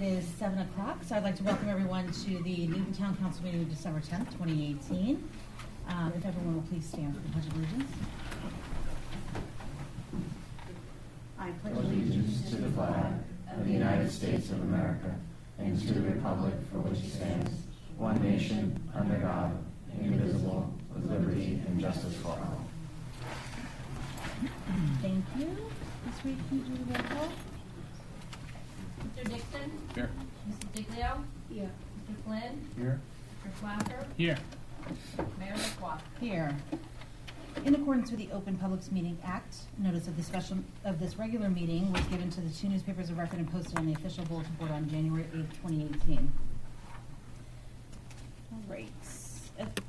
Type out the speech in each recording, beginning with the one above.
is 7 o'clock, so I'd like to welcome everyone to the Newton Town Council meeting of December 10th, 2018. If everyone will please stand for the Pledge of Allegiance. I pledge allegiance to the flag of the United States of America and to the republic for which it stands, one nation, under God, indivisible, with liberty and justice for all. Thank you. Ms. Reed, can you do the roll call? Mr. Dixon? Here. Mrs. Diglio? Here. Mr. Flynn? Here. Mr. Flapper? Here. Mayor LaCroix? Here. In accordance with the Open Publics Meeting Act, notice of this regular meeting was given to the two newspapers of record and posted on the official bulletin board on January 8th, 2018. All right. At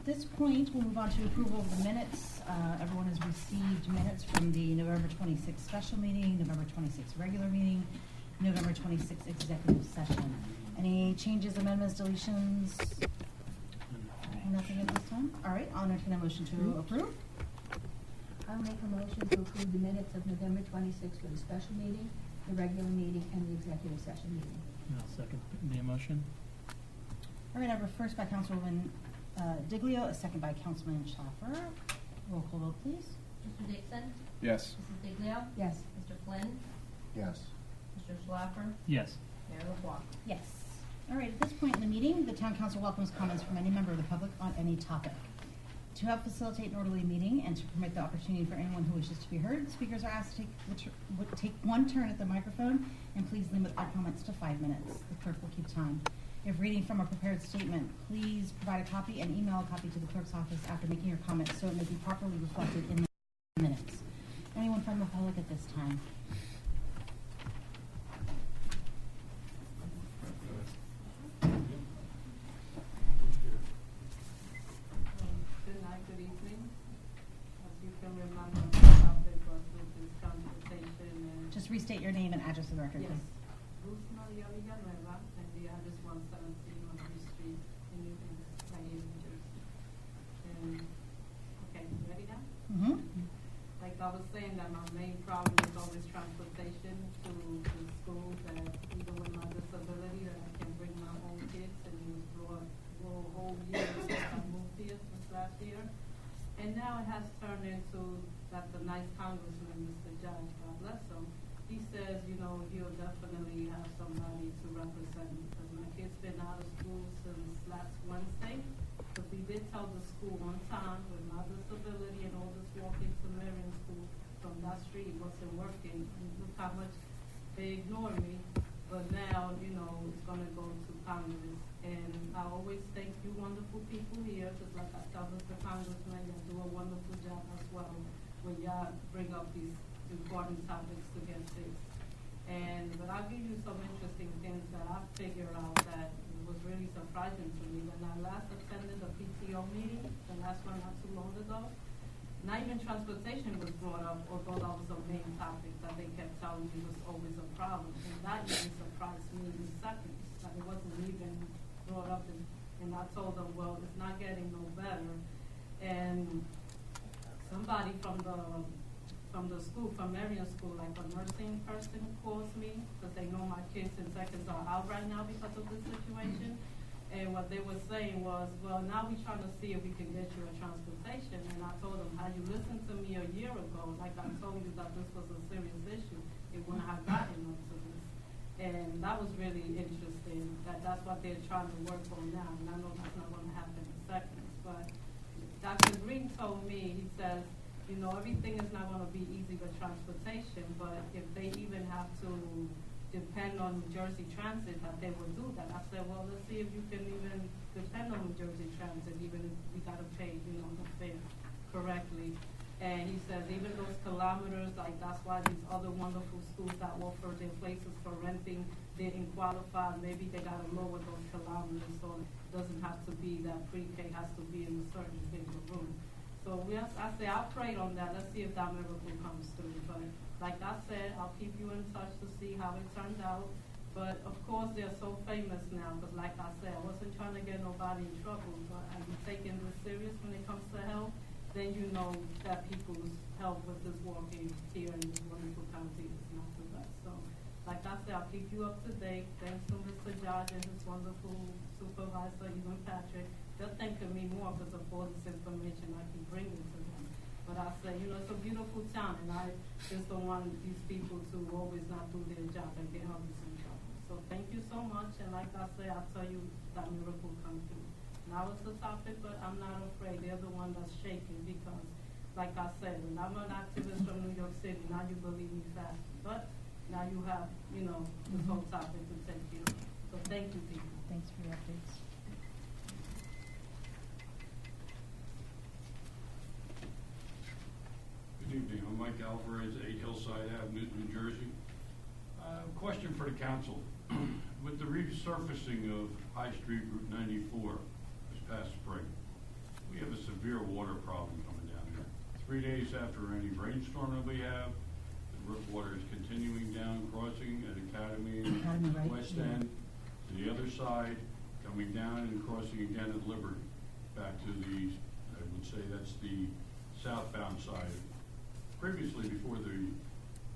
this point, we'll move on to approval of the minutes. Everyone has received minutes from the November 26th special meeting, November 26th regular meeting, November 26th executive session. Any changes, amendments, deletions? Nothing at this time? All right, I'll entertain a motion to approve. I'll make a motion to approve the minutes of November 26th for the special meeting, the regular meeting, and the executive session meeting. I'll second the motion. All right, I have a first by Councilwoman Diglio, a second by Councilman Schaffer. Roll call vote, please. Mr. Dixon? Yes. Mrs. Diglio? Yes. Mr. Flynn? Yes. Mr. Schlaffer? Yes. Mayor LaCroix? Yes. All right, at this point in the meeting, the Town Council welcomes comments from any member of the public on any topic. To help facilitate an orderly meeting and to permit the opportunity for anyone who wishes to be heard, speakers are asked to take one turn at the microphone, and please limit their comments to 5 minutes. The clerk will keep time. If reading from a prepared statement, please provide a copy and email a copy to the clerk's office after making your comments so it may be properly reflected in the minutes. Anyone from the public at this time? Good night, good evening. As you can remember, the topic was with this conversation and Just restate your name and address of the record, yes, please. Luz Maria Villanueva, and the address 117 on the street in Newton, New Jersey. And okay, you ready now? Mm-hmm. Like I was saying, that my main problem is always transportation to schools, and even with my disability, that I can bring my own kids, and it was for a whole year since I moved here since last year. And now it has turned into that the nice congressman, Mr. Judge, God bless him, he says, you know, he'll definitely have somebody to represent me, because my kid's been out of school since last Wednesday. Because we did tell the school one time with my disability and all this walking to Marion School from that street wasn't working. And look how much they ignore me. But now, you know, it's going to go to Congress. And I always thank you wonderful people here, because like I tell Mr. Congressman, you do a wonderful job as well when y'all bring up these important topics to get fixed. But I'll give you some interesting things that I figured out that was really surprising to me. When I last attended a PTO meeting, the last one not too long ago, not even transportation was brought up, although that was a main topic that they kept telling me was always a problem. And that even surprised me in seconds, that it wasn't even brought up. And I told them, well, it's not getting no better. And somebody from the school, from Marion School, like a nursing person calls me, because they know my kids in seconds are out right now because of this situation. And what they were saying was, well, now we're trying to see if we can get you a transportation. And I told them, had you listened to me a year ago, like I told you that this was a serious issue, it wouldn't have gotten up to this. And that was really interesting, that's what they're trying to work on now. And I know that's not going to happen in seconds. But Dr. Green told me, he says, you know, everything is not going to be easy with transportation, but if they even have to depend on New Jersey Transit, that they will do that. I said, well, let's see if you can even depend on New Jersey Transit, even if we got to pay, you know, the fare correctly. And he says, even those kilometers, like that's why these other wonderful schools that offer their places for renting didn't qualify. Maybe they got to lower those kilometers so it doesn't have to be that pre-K has to be in a certain bigger room. So I say I'll pray on that. Let's see if that miracle comes through. But like I said, I'll keep you in touch to see how it turned out. But of course, they're so famous now because, like I said, I wasn't trying to get nobody in trouble. But I'm taking this serious when it comes to health. Then you know that people's health with this walking here in this wonderful county is not the best. So like I said, I'll keep you up to date. Thanks to Mr. George and his wonderful supervisor, even Patrick. They're thanking me more because of all this information I keep bringing to them. But I say, you know, it's a beautiful town, and I just don't want these people to always not do their job and get others in trouble. So thank you so much, and like I say, I'll tell you that miracle come through. Now it's a topic, but I'm not afraid. They're the one that's shaking because, like I said, when I'm an activist from New York City, now you believe me fast. But now you have, you know, this whole topic to take care of. So thank you, people. Thanks for your updates. Good evening, I'm Mike Alvarez, 8 Hillside Avenue, New Jersey. Question for the council. With the resurfacing of High Street Route 94 this past spring, we have a severe water problem coming down here. 3 days after any rainstorm that we have, the water is continuing down, crossing at Academy Academy, right, West yeah. End to the other side, coming down and crossing again at Liberty, back to the, I would say that's the southbound side. Previously, before the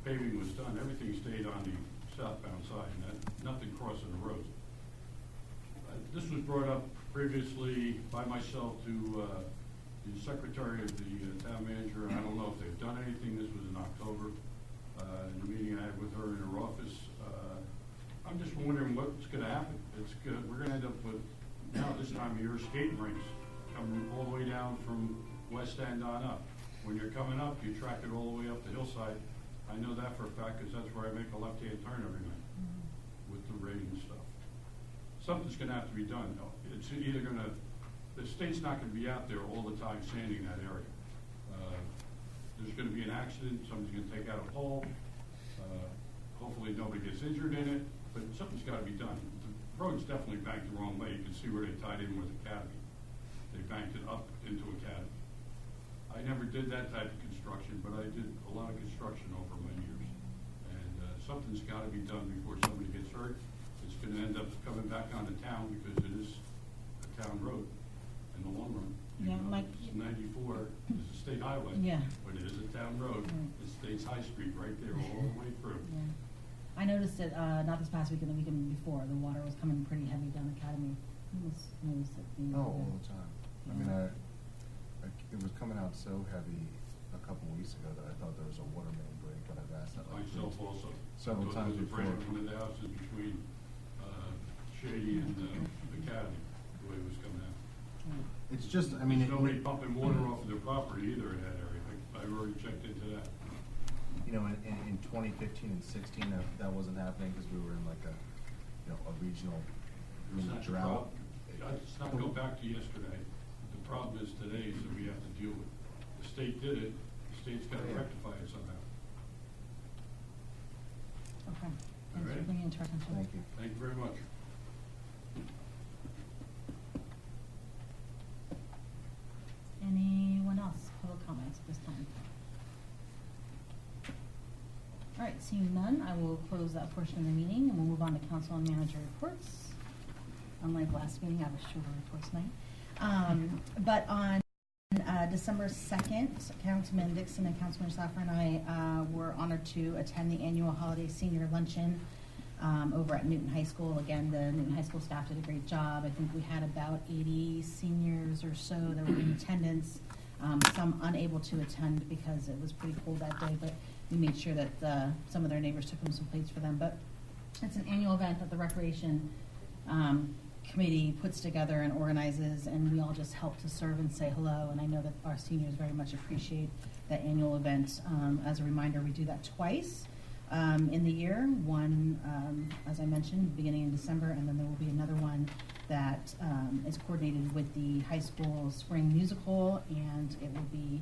paving was done, everything stayed on the southbound side, and nothing crossing the roads. This was brought up previously by myself to the secretary of the town manager. I don't know if they've done anything. This was in October, in the meeting I had with her in her office. I'm just wondering what's going to happen. It's good. We're going to end up with, now this time of year, skating rinks coming all the way down from West End on up. When you're coming up, you track it all the way up the hillside. I know that for a fact because that's where I make a left-hand turn every night with the rain and stuff. Something's going to have to be done, though. It's either going to, the state's not going to be out there all the time sanding that area. There's going to be an accident, somebody's going to take out a pole. Hopefully nobody gets injured in it, but something's got to be done. The road's definitely banked the wrong way. You can see where they tied in with Academy. They banked it up into Academy. I never did that type of construction, but I did a lot of construction over my years. And something's got to be done before somebody gets hurt. It's going to end up coming back onto town because it is a town road in the long run. Yeah, Mike. It's 94, it's a state highway. Yeah. But it is a town road. Right. It states High Street right there all the way through. Yeah. I noticed it, not this past weekend, the weekend before, the water was coming pretty heavy down Academy. I almost noticed it being. Oh, all the time. I mean, Yeah. it was coming out so heavy a couple weeks ago that I thought there was a water main break, but I've asked that like Myself also. several There times was a break before. in one of the houses between Shady and Academy, the way it was coming out. It's just, I mean, There's nobody pumping water off of their property either in that area. I've already checked into that. you know, in 2015 and 16, that wasn't happening because we were in like a, you know, a regional It's not the drought. problem. Let's not go back to yesterday. The problem is today is that we have to deal with. The state did it, the state's got to Yeah. rectify it somehow. Okay. Thanks for Alright. bringing it to our attention. Thank you. Thank you very much. Anyone else, public comments at this time? All right, seeing none, I will close that portion of the meeting, and we'll move on to council and manager reports. Unlike last meeting, I have a shorter report tonight. But on December 2nd, Councilman Dixon and Councilman Schaffer and I were honored to attend the annual holiday senior luncheon over at Newton High School. Again, the Newton High School staff did a great job. I think we had about 80 seniors or so that were in attendance, some unable to attend because it was pretty cold that day, but we made sure that some of their neighbors took them some plates for them. But it's an annual event that the Recreation Committee puts together and organizes, and we all just help to serve and say hello. And I know that our seniors very much appreciate that annual event. As a reminder, we do that twice in the year. One, as I mentioned, beginning in December, and then there will be another one that is coordinated with the high school spring musical, and it will be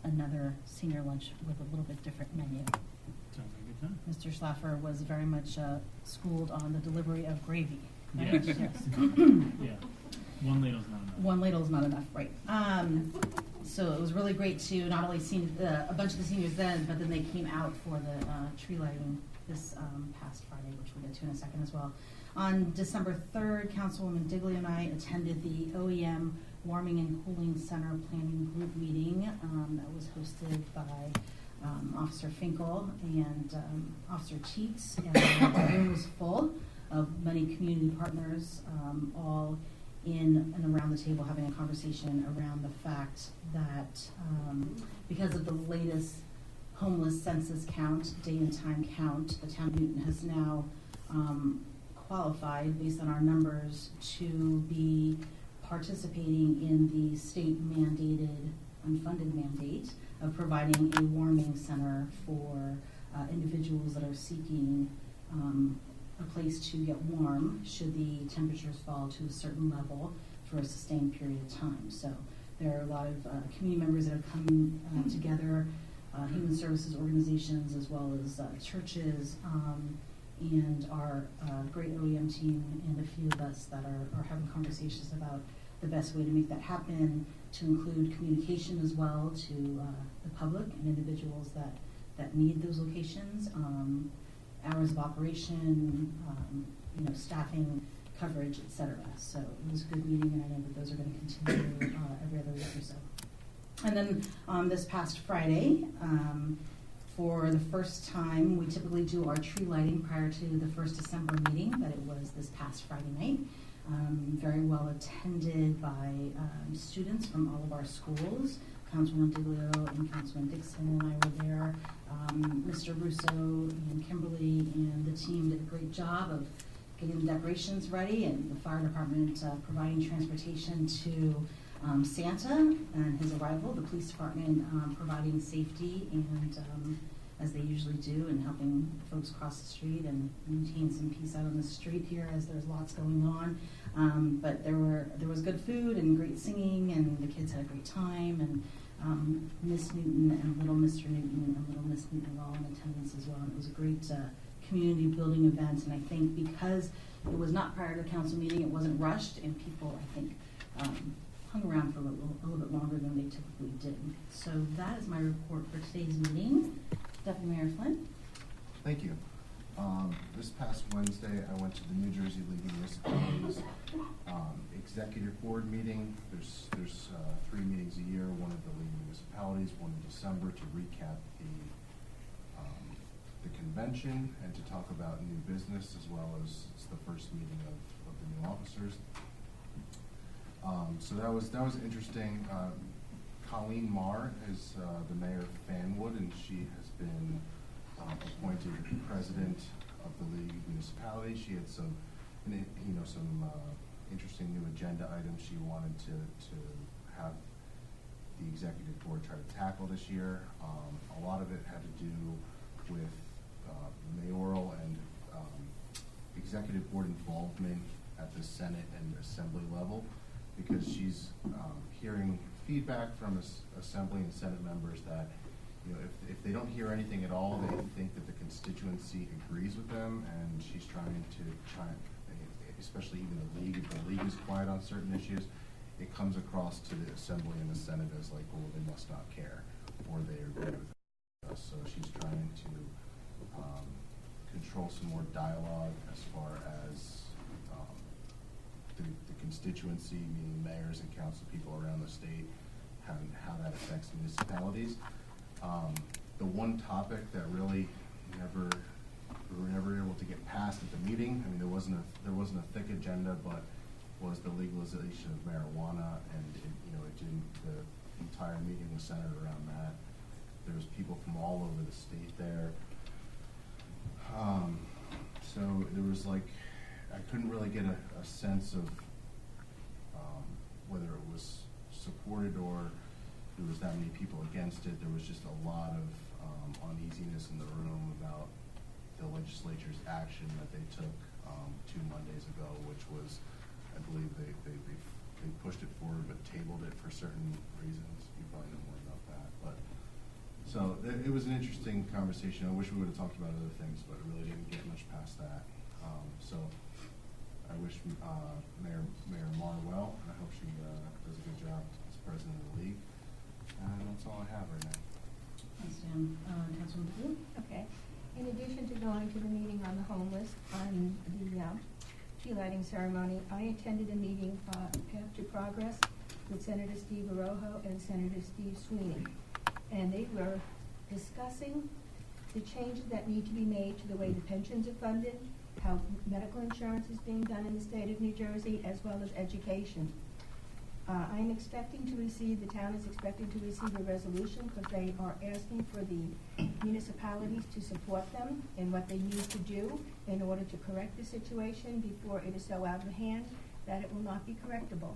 another senior lunch with a little bit different menu. Sounds like a good time. Mr. Schlaffer was very much schooled on the delivery of gravy. right? Yes. Yes. Yeah. One ladle's not enough. One ladle is not enough, right? So it was really great to not only see a bunch of the seniors then, but then they came out for the tree lighting this past Friday, which we'll get to in a second as well. On December 3rd, Councilwoman Digley and I attended the OEM Warming and Cooling Center Planning Group meeting that was hosted by Officer Finkel and Officer Cheeks, and the room was full of many community partners, all in and around the table having a conversation around the fact that because of the latest homeless census count, day and time count, the town of Newton has now qualified based on our numbers to be participating in the state mandated, unfunded mandate of providing a warming center for individuals that are seeking a place to get warm should the temperatures fall to a certain level for a sustained period of time. So there are a lot of community members that have come together, human services organizations as well as churches, and our great OEM team and a few of us that are having conversations about the best way to make that happen, to include communication as well to the public and individuals that need those locations, hours of operation, staffing, coverage, etc. So it was a good meeting, and I know that those are going to continue every other week or so. And then this past Friday, for the first time, we typically do our tree lighting prior to the first December meeting, but it was this past Friday night. Very well attended by students from all of our schools. Councilwoman Diglio and Councilman Dixon and I were there. Mr. Russo and Kimberly and the team did a great job of getting the decorations ready, and the fire department providing transportation to Santa and his arrival, the police department providing safety and as they usually do, and helping folks cross the street and maintain some peace out on the street here as there's lots going on. But there was good food and great singing, and the kids had a great time, and Miss Newton and Little Mr. Newton and Little Miss Newton were all in attendance as well. And it was a great community building event, and I think because it was not prior to the council meeting, it wasn't rushed, and people, I think, hung around for a little bit longer than they typically did. So that is my report for today's meeting. Deputy Mayor Flynn. Thank you. This past Wednesday, I went to the New Jersey League of Municipalities executive board meeting. There's 3 meetings a year, one of the League of Municipalities, one in December to recap the convention and to talk about new business, as well as it's the first meeting of the new officers. So that was interesting. Colleen Marr is the mayor of Fanwood, and she has been appointed president of the League of Municipalities. She had some interesting new agenda items she wanted to have the executive board try to tackle this year. A lot of it had to do with mayoral and executive board involvement at the Senate and Assembly level, because she's hearing feedback from Assembly and Senate members that, if they don't hear anything at all, they think that the constituency agrees with them, and she's trying to especially even the league, if the league is quiet on certain issues, it comes across to the Assembly and the Senate as like, well, they must not care, or they agree with us. So she's trying to control some more dialogue as far as the constituency, meaning mayors and council people around the state, and how that affects municipalities. The one topic that really we were never able to get past at the meeting, I mean, there wasn't a thick agenda, but was the legalization of marijuana, and the entire meeting was centered around that. There was people from all over the state there. So there was I couldn't really get a sense of whether it was supported or there was that many people against it. There was just a lot of uneasiness in the room about the legislature's action that they took 2 Mondays ago, which was, I believe they pushed it forward but tabled it for certain reasons. You probably know more about that. But so it was an interesting conversation. I wish we would have talked about other things, but it really didn't get much past that. So I wish Mayor Marr well, and I hope she does a good job as president of the league. And that's all I have right now. Thanks, Dan. Councilwoman Blue? Okay. In addition to going to the meeting on the homeless, on the tree lighting ceremony, I attended a meeting, Path to Progress, with Senator Steve Arojo and Senator Steve Sweeney. And they discussing the changes that need to be made to the way the pensions are funded, how medical insurance is being done in the state of New Jersey, as well as education. I'm expecting to receive, the town is expecting to receive a resolution because they are asking for the municipalities to support them in what they need to do in order to correct the situation before it is so out of hand that it will not be correctable.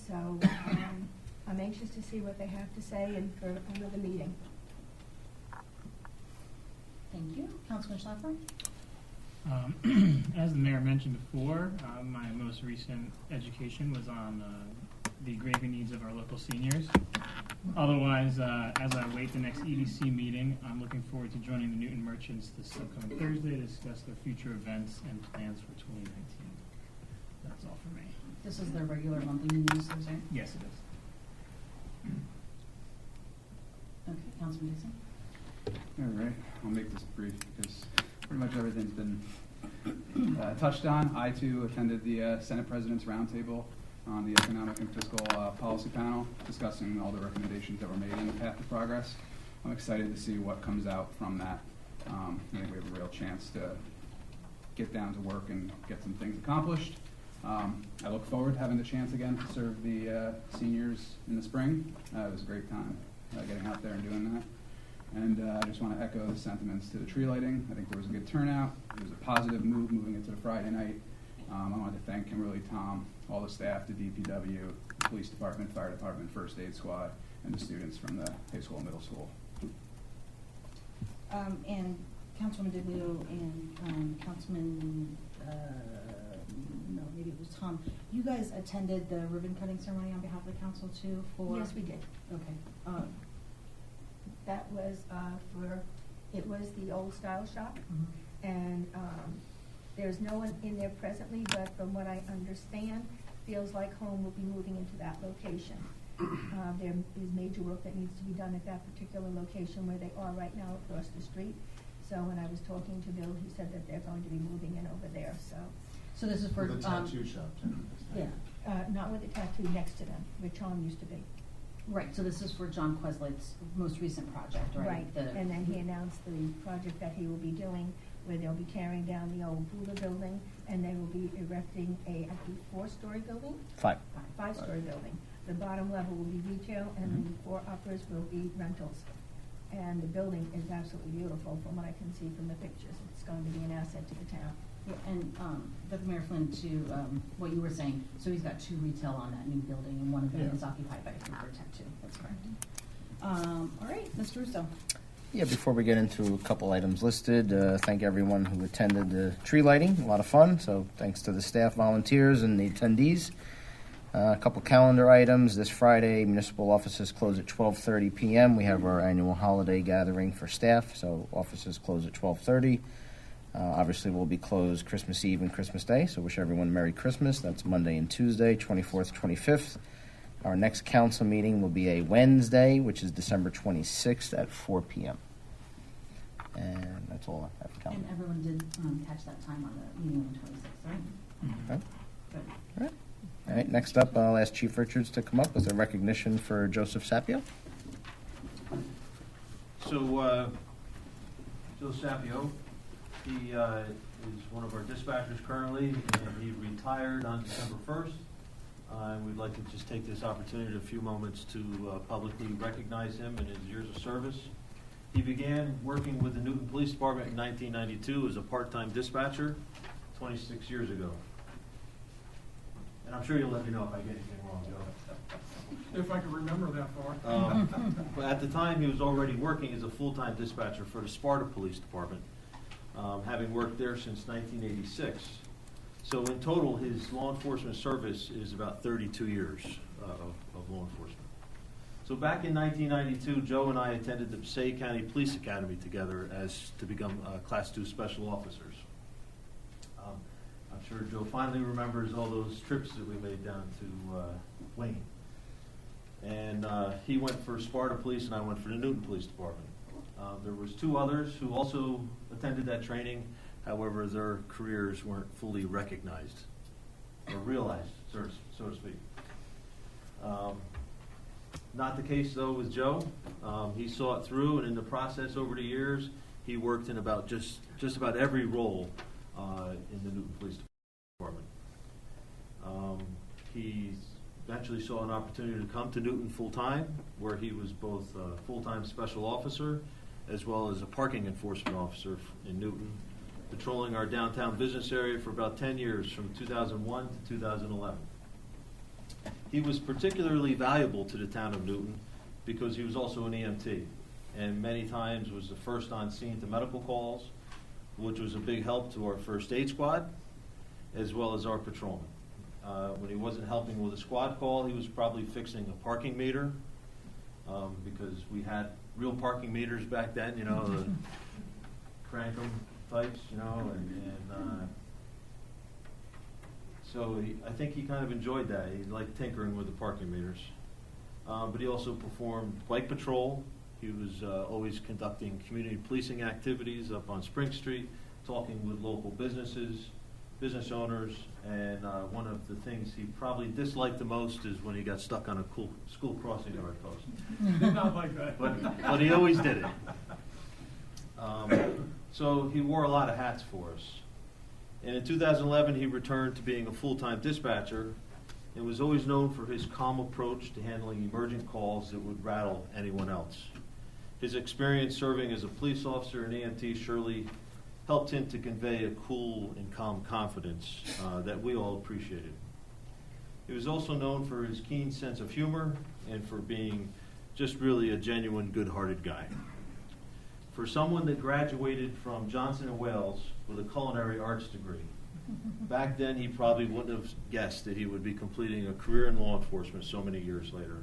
So I'm anxious to see what they have to say and for another meeting. Thank you. Councilman Schlaffer? As the mayor mentioned before, my most recent education was on the graving needs of our local seniors. Otherwise, as I await the next EDC meeting, I'm looking forward to joining the Newton Merchants this upcoming Thursday to discuss their future events and plans for 2019. That's all for me. This is their regular monthly meeting, Thursday? Yes, it is. Okay, Councilman Dixon? All right, I'll make this brief because pretty much everything's been touched on. I too attended the Senate President's Roundtable on the Economic and Fiscal Policy Panel, discussing all the recommendations that were made in the Path to Progress. I'm excited to see what comes out from that. I think we have a real chance to get down to work and get some things accomplished. I look forward to having the chance again to serve the seniors in the spring. It was a great time getting out there and doing that. And I just want to echo the sentiments to the tree lighting. I think there was a good turnout. It was a positive move moving into the Friday night. I wanted to thank Kimberly, Tom, all the staff, the DPW, the police department, fire department, first aid squad, and the students from the high school and middle school. And Councilman Diglio and Councilman, no, maybe it was Tom. You guys attended the ribbon cutting ceremony on behalf of the council too for? Yes, we did. Okay. That was it was the Old Style Shop, and there's no one in there presently, but from what I understand, Feels Like Home will be moving into that location. There is major work that needs to be done at that particular location where they are right now across the street. So when I was talking to Bill, he said that they're going to be moving in over there, So this is for, The tattoo shop, too. yeah, not with the tattoo next to them, where Charm used to be. right, so this is for John Queslight's most recent project, right? Right, and then he announced the project that he will be doing, where they'll be tearing down the old Buda building, and they will be erecting a, I think, 4-story building? 5-story building. The bottom level will be retail, and the 4 uppers will be rentals. And the building is absolutely beautiful from what I can see from the pictures. It's going to be an asset to the town. Yeah, and Deputy Mayor Flynn, to what you were saying, so he's got 2 retail on that new building, and one of them is occupied by a Cooper tattoo. That's correct. All right, Mr. Russo. Yeah, before we get into a couple items listed, thank everyone who attended the tree lighting. A lot of fun, so thanks to the staff, volunteers, and the attendees. A couple calendar items. This Friday, municipal offices close at 12:30 p.m. We have our annual holiday gathering for staff, so offices close at 12:30. Obviously, we'll be closed Christmas Eve and Christmas Day, so wish everyone Merry Christmas. That's Monday and Tuesday, 24th, 25th. Our next council meeting will be a Wednesday, which is December 26th at 4 p.m. And that's all I have for calendar. And everyone did catch that time on the meeting on the 26th, right? Okay. Good. All right. All right, next up, I'll ask Chief Richards to come up with a recognition for Joseph Sapio. So, Joe Sapio, he is one of our dispatchers currently, and he retired on December 1st. And we'd like to just take this opportunity, a few moments, to publicly recognize him and his years of service. He began working with the Newton Police Department in 1992 as a part-time dispatcher 26 years ago. And I'm sure you'll let me know if I get anything wrong, Joe. If I can remember that far. But at the time, he was already working as a full-time dispatcher for the Sparta Police Department, having worked there since 1986. So in total, his law enforcement service is about 32 years of law enforcement. So back in 1992, Joe and I attended the Passaic County Police Academy together as to become Class II Special Officers. I'm sure Joe finally remembers all those trips that we made down to Wayne. And he went for Sparta Police and I went for the Newton Police Department. There was 2 others who also attended that training. However, their careers weren't fully recognized or realized, so to speak. Not the case, though, with Joe. He saw it through, and in the process over the years, he worked in about just about every role in the Newton Police Department. He eventually saw an opportunity to come to Newton full-time, where he was both a full-time special officer as well as a parking enforcement officer in Newton, patrolling our downtown business area for about 10 years, from 2001 to 2011. He was particularly valuable to the town of Newton because he was also an EMT, and many times was the first on scene to medical calls, which was a big help to our first aid squad, as well as our patrolmen. When he wasn't helping with a squad call, he was probably fixing a parking meter, because we had real parking meters back then, you know, the crank-em types, you know, and so I think he kind of enjoyed that. He liked tinkering with the parking meters. But he also performed bike patrol. He was always conducting community policing activities up on Spring Street, talking with local businesses, business owners, and one of the things he probably disliked the most is when he got stuck on a school crossing guard post. Not like that. But he always did it. So he wore a lot of hats for us. And in 2011, he returned to being a full-time dispatcher and was always known for his calm approach to handling emergent calls that would rattle anyone else. His experience serving as a police officer and EMT surely helped him to convey a cool and calm confidence that we all appreciated. He was also known for his keen sense of humor and for being just really a genuine, good-hearted guy. For someone that graduated from Johnson & Wales with a culinary arts degree, back then he probably wouldn't have guessed that he would be completing a career in law enforcement so many years later.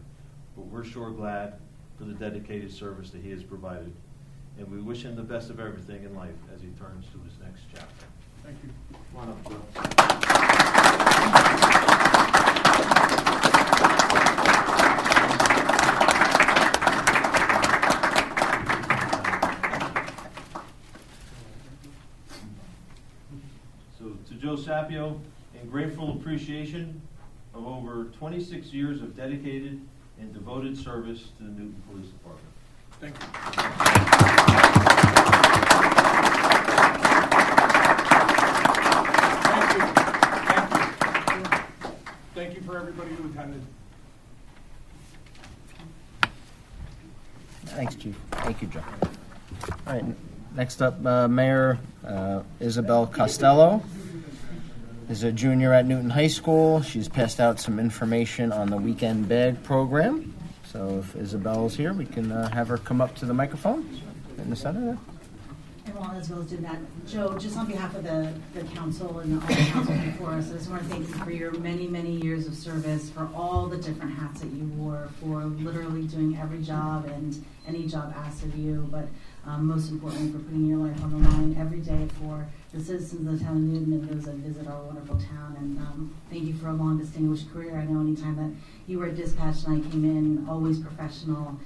But we're sure glad for the dedicated service that he has provided. And we wish him the best of everything in life as he turns to his next chapter. Thank you. Come on up, Joe. So to Joe Sapio, in grateful appreciation of over 26 years of dedicated and devoted service to the Newton Police Department. Thank you. Thank you for everybody who attended. Thanks, Chief. Thank you, Joe. All right, next up, Mayor Isabel Costello is a junior at Newton High School. She's passed out some information on the weekend bag program. So if Isabel's here, we can have her come up to the microphone in the center there. And while Isabel's doing that, Joe, just on behalf of the council and all the council before us, I just want to thank you for your many, many years of service, for all the different hats that you wore, for literally doing every job and any job asked of you, but most importantly for putting your life on the line every day for the citizens of the town of Newton and those that visit our wonderful town. And thank you for a long, distinguished career. I know anytime that you were dispatched and I came in, always professional,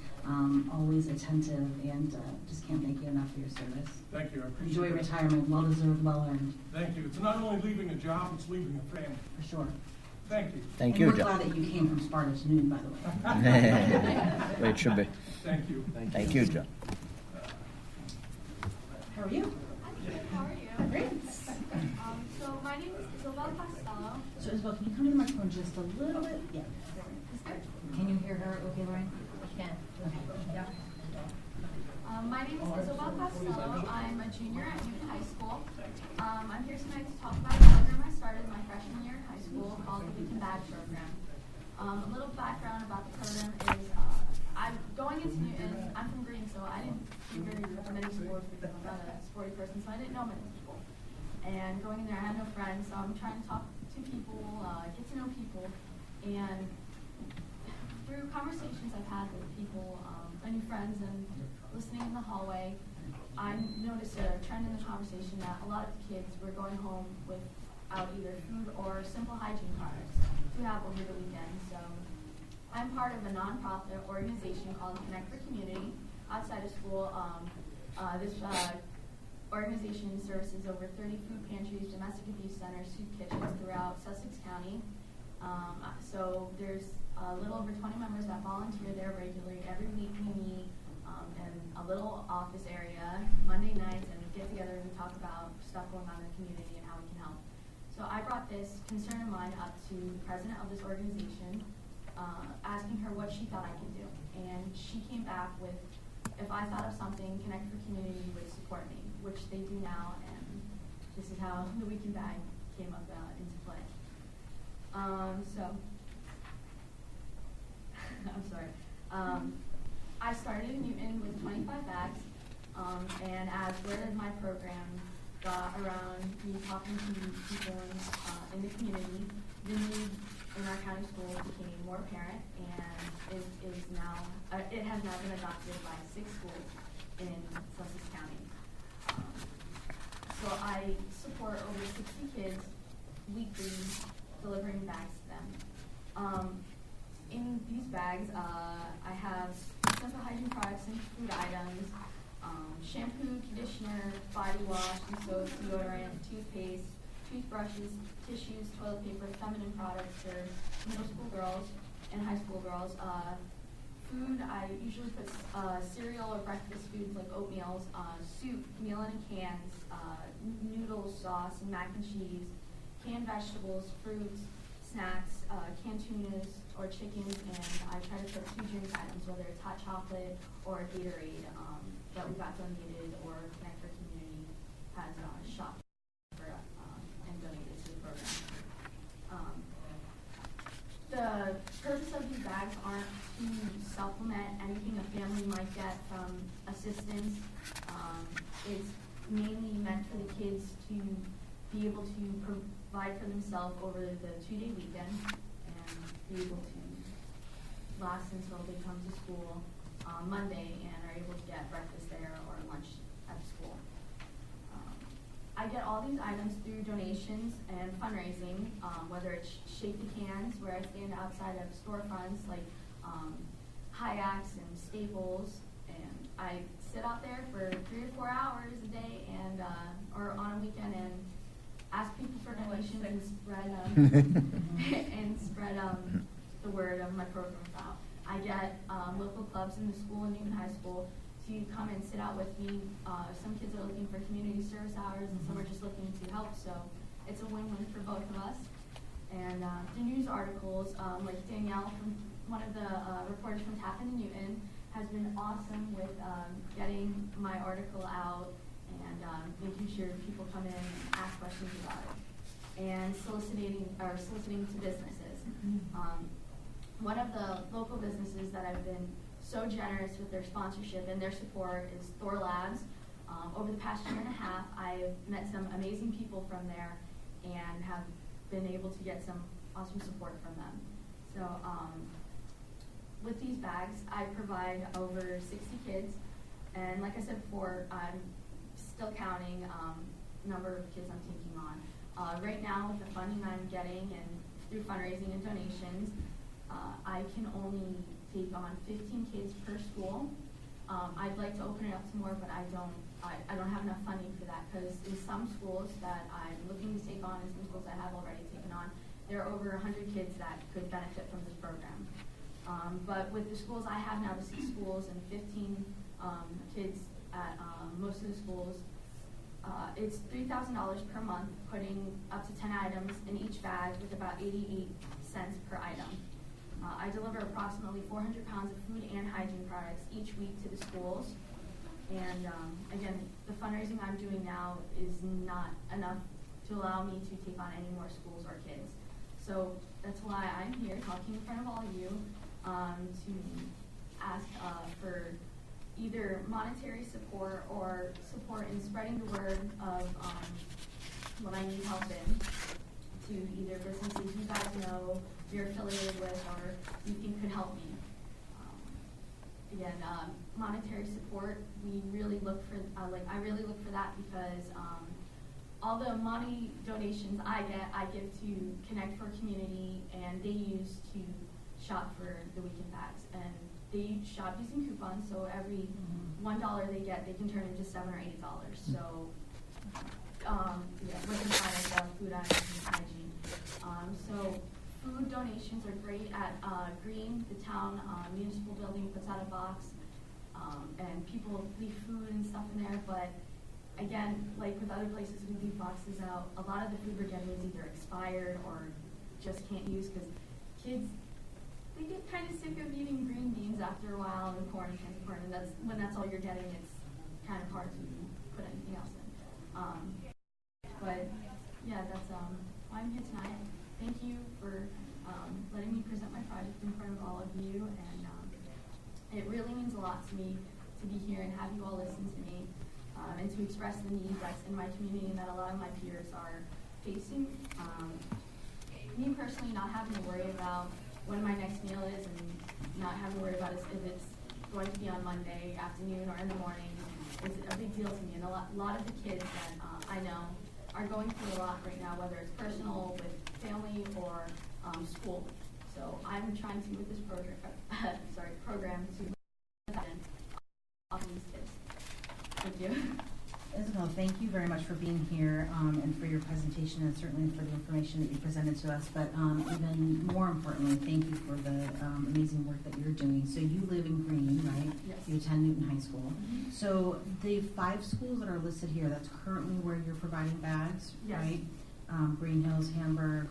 always attentive, and just can't thank you enough for your service. Thank you. I appreciate Enjoy it. retirement. Well deserved, well earned. Thank you. It's not only leaving a job, it's leaving a family. For sure. Thank you. Thank And you, we're Joe. glad that you came from Sparta to Newton, by the way. Way it should be. Thank you. Thank you, Joe. How are you? I'm good. How are you? Great. So my name is Isabel Costello. So Isabel, can you come to the microphone just a little bit? Yeah. Can you hear her okay, Lauren? I can. Okay. Yeah. My name is Isabel Costello. I'm a junior at Newton High School. I'm here tonight to talk about a program I started my freshman year in high school called the Weekend Bag Program. A little background about the program is I'm going into Newton. I'm from Green, so I didn't do very many sports because I'm not a sporty person, so I didn't know many people. And going in there, I had no friends, so I'm trying to talk to people, get to know people, and through conversations I've had with people, my new friends, and listening in the hallway, I noticed a trend in the conversation that a lot of the kids were going home without either food or simple hygiene products to have over the weekend. So I'm part of a nonprofit organization called Connect for Community outside of school. This organization services over 30 food pantries, domestic abuse centers, soup kitchens throughout Sussex County. So there's a little over 20 members that volunteer there regularly. Every week we meet in a little office area Monday nights and get together and we talk about stuff going on in the community and how we can help. So I brought this concern of mine up to the president of this organization, asking her what she thought I could do. And she came back with, if I thought of something, Connect for Community would support me, which they do now, and this is how the Weekend Bag came up into play. I'm sorry. I started in Newton with 25 bags, and as word of my program got around me talking to people in the community, the need in our county schools became more apparent, and it has now been adopted by 6 schools in Sussex County. So I support over 60 kids weekly, delivering bags to them. In these bags, I have simple hygiene products and food items, shampoo, conditioner, body wash, and soap, deodorant, toothpaste, toothbrushes, tissues, toilet paper, feminine products for middle school girls and high school girls. Food, I usually put cereal or breakfast foods like oatmeals, soup, meal in cans, noodles, sauce, mac and cheese, canned vegetables, fruits, snacks, canned tunas or chickens, and I try to put 2 drink items, whether it's hot chocolate or Gatorade that we got donated or Connect for Community has shopped for and donated to the program. The purpose of these bags aren't to supplement anything a family might get from assistance. It's mainly meant for the kids to be able to provide for themselves over the 2-day weekend and be able to last until they come to school on Monday and are able to get breakfast there or lunch at school. I get all these items through donations and fundraising, whether it's Shake the Cans, where I stand outside of storefronts like Hayaks and Staples, and I sit out there for 3 or 4 hours a day and or on a weekend and ask people for donations and spread the word of my program out. I get local clubs in the school and Newton High School to come and sit out with me. Some kids are looking for community service hours and some are just looking to help, so it's a win-win for both of us. And the news articles, like Danielle, from one of the reporters from Tappan and Newton, has been awesome with getting my article out and making sure people come in and ask questions about it, and soliciting to businesses. One of the local businesses that I've been so generous with their sponsorship and their support is Thor Labs. Over the past 1.5 years, I've met some amazing people from there and have been able to get some awesome support from them. So with these bags, I provide over 60 kids, and like I said before, I'm still counting number of kids I'm taking on. Right now, with the funding I'm getting and through fundraising and donations, I can only take on 15 kids per school. I'd like to open it up to more, but I don't have enough funding for that, because in some schools that I'm looking to take on and some schools I have already taken on, there are over 100 kids that could benefit from this program. But with the schools I have now, the 6 schools and 15 kids at most of the schools, it's $3,000 per month, putting up to 10 items in each bag with about 88 cents per item. I deliver approximately 400 pounds of food and hygiene products each week to the schools. And again, the fundraising I'm doing now is not enough to allow me to take on any more schools or kids. So that's why I'm here talking in front of all of you to ask for either monetary support or support in spreading the word of what I need help in to either businesses you guys know, you're affiliated with, or you think could help me. Again, monetary support, we really look for, I really look for that, because all the money donations I give to Connect for Community, and they use to shop for the weekend bags. And they shop using coupons, so every $1 they get, they can turn into $7 or $8. So, yeah, with the products of food items and hygiene. So food donations are great at Green, the town municipal building puts out a box, and people leave food and stuff in there, but again, like with other places we leave boxes out, a lot of the food we're getting is either expired or just can't use, because kids, they get kind of sick of eating green beans after a while and corn and canned corn, and when that's all you're getting, it's kind of hard to put anything else in. But yeah, that's why I'm here tonight. Thank you for letting me present my project in front of all of you, and it really means a lot to me to be here and have you all listen to me, and to express the needs that's in my community and that a lot of my peers are facing. Me personally, not having to worry about when my next meal is and not having to worry about if it's going to be on Monday afternoon or in the morning is a big deal to me. And a lot of the kids that I know are going through a lot right now, whether it's personal, with family, or school. So I'm trying to, with this program to all these kids. Thank you. Isabel, thank you very much for being here and for your presentation, and certainly for the information that you presented to us. But even more importantly, thank you for the amazing work that you're doing. So you live in Green, right? Yes. You attend Newton High School. Mm-hmm. So the 5 schools that are listed here, that's currently where you're providing bags, Yes. right? Green Hills, Hamburg,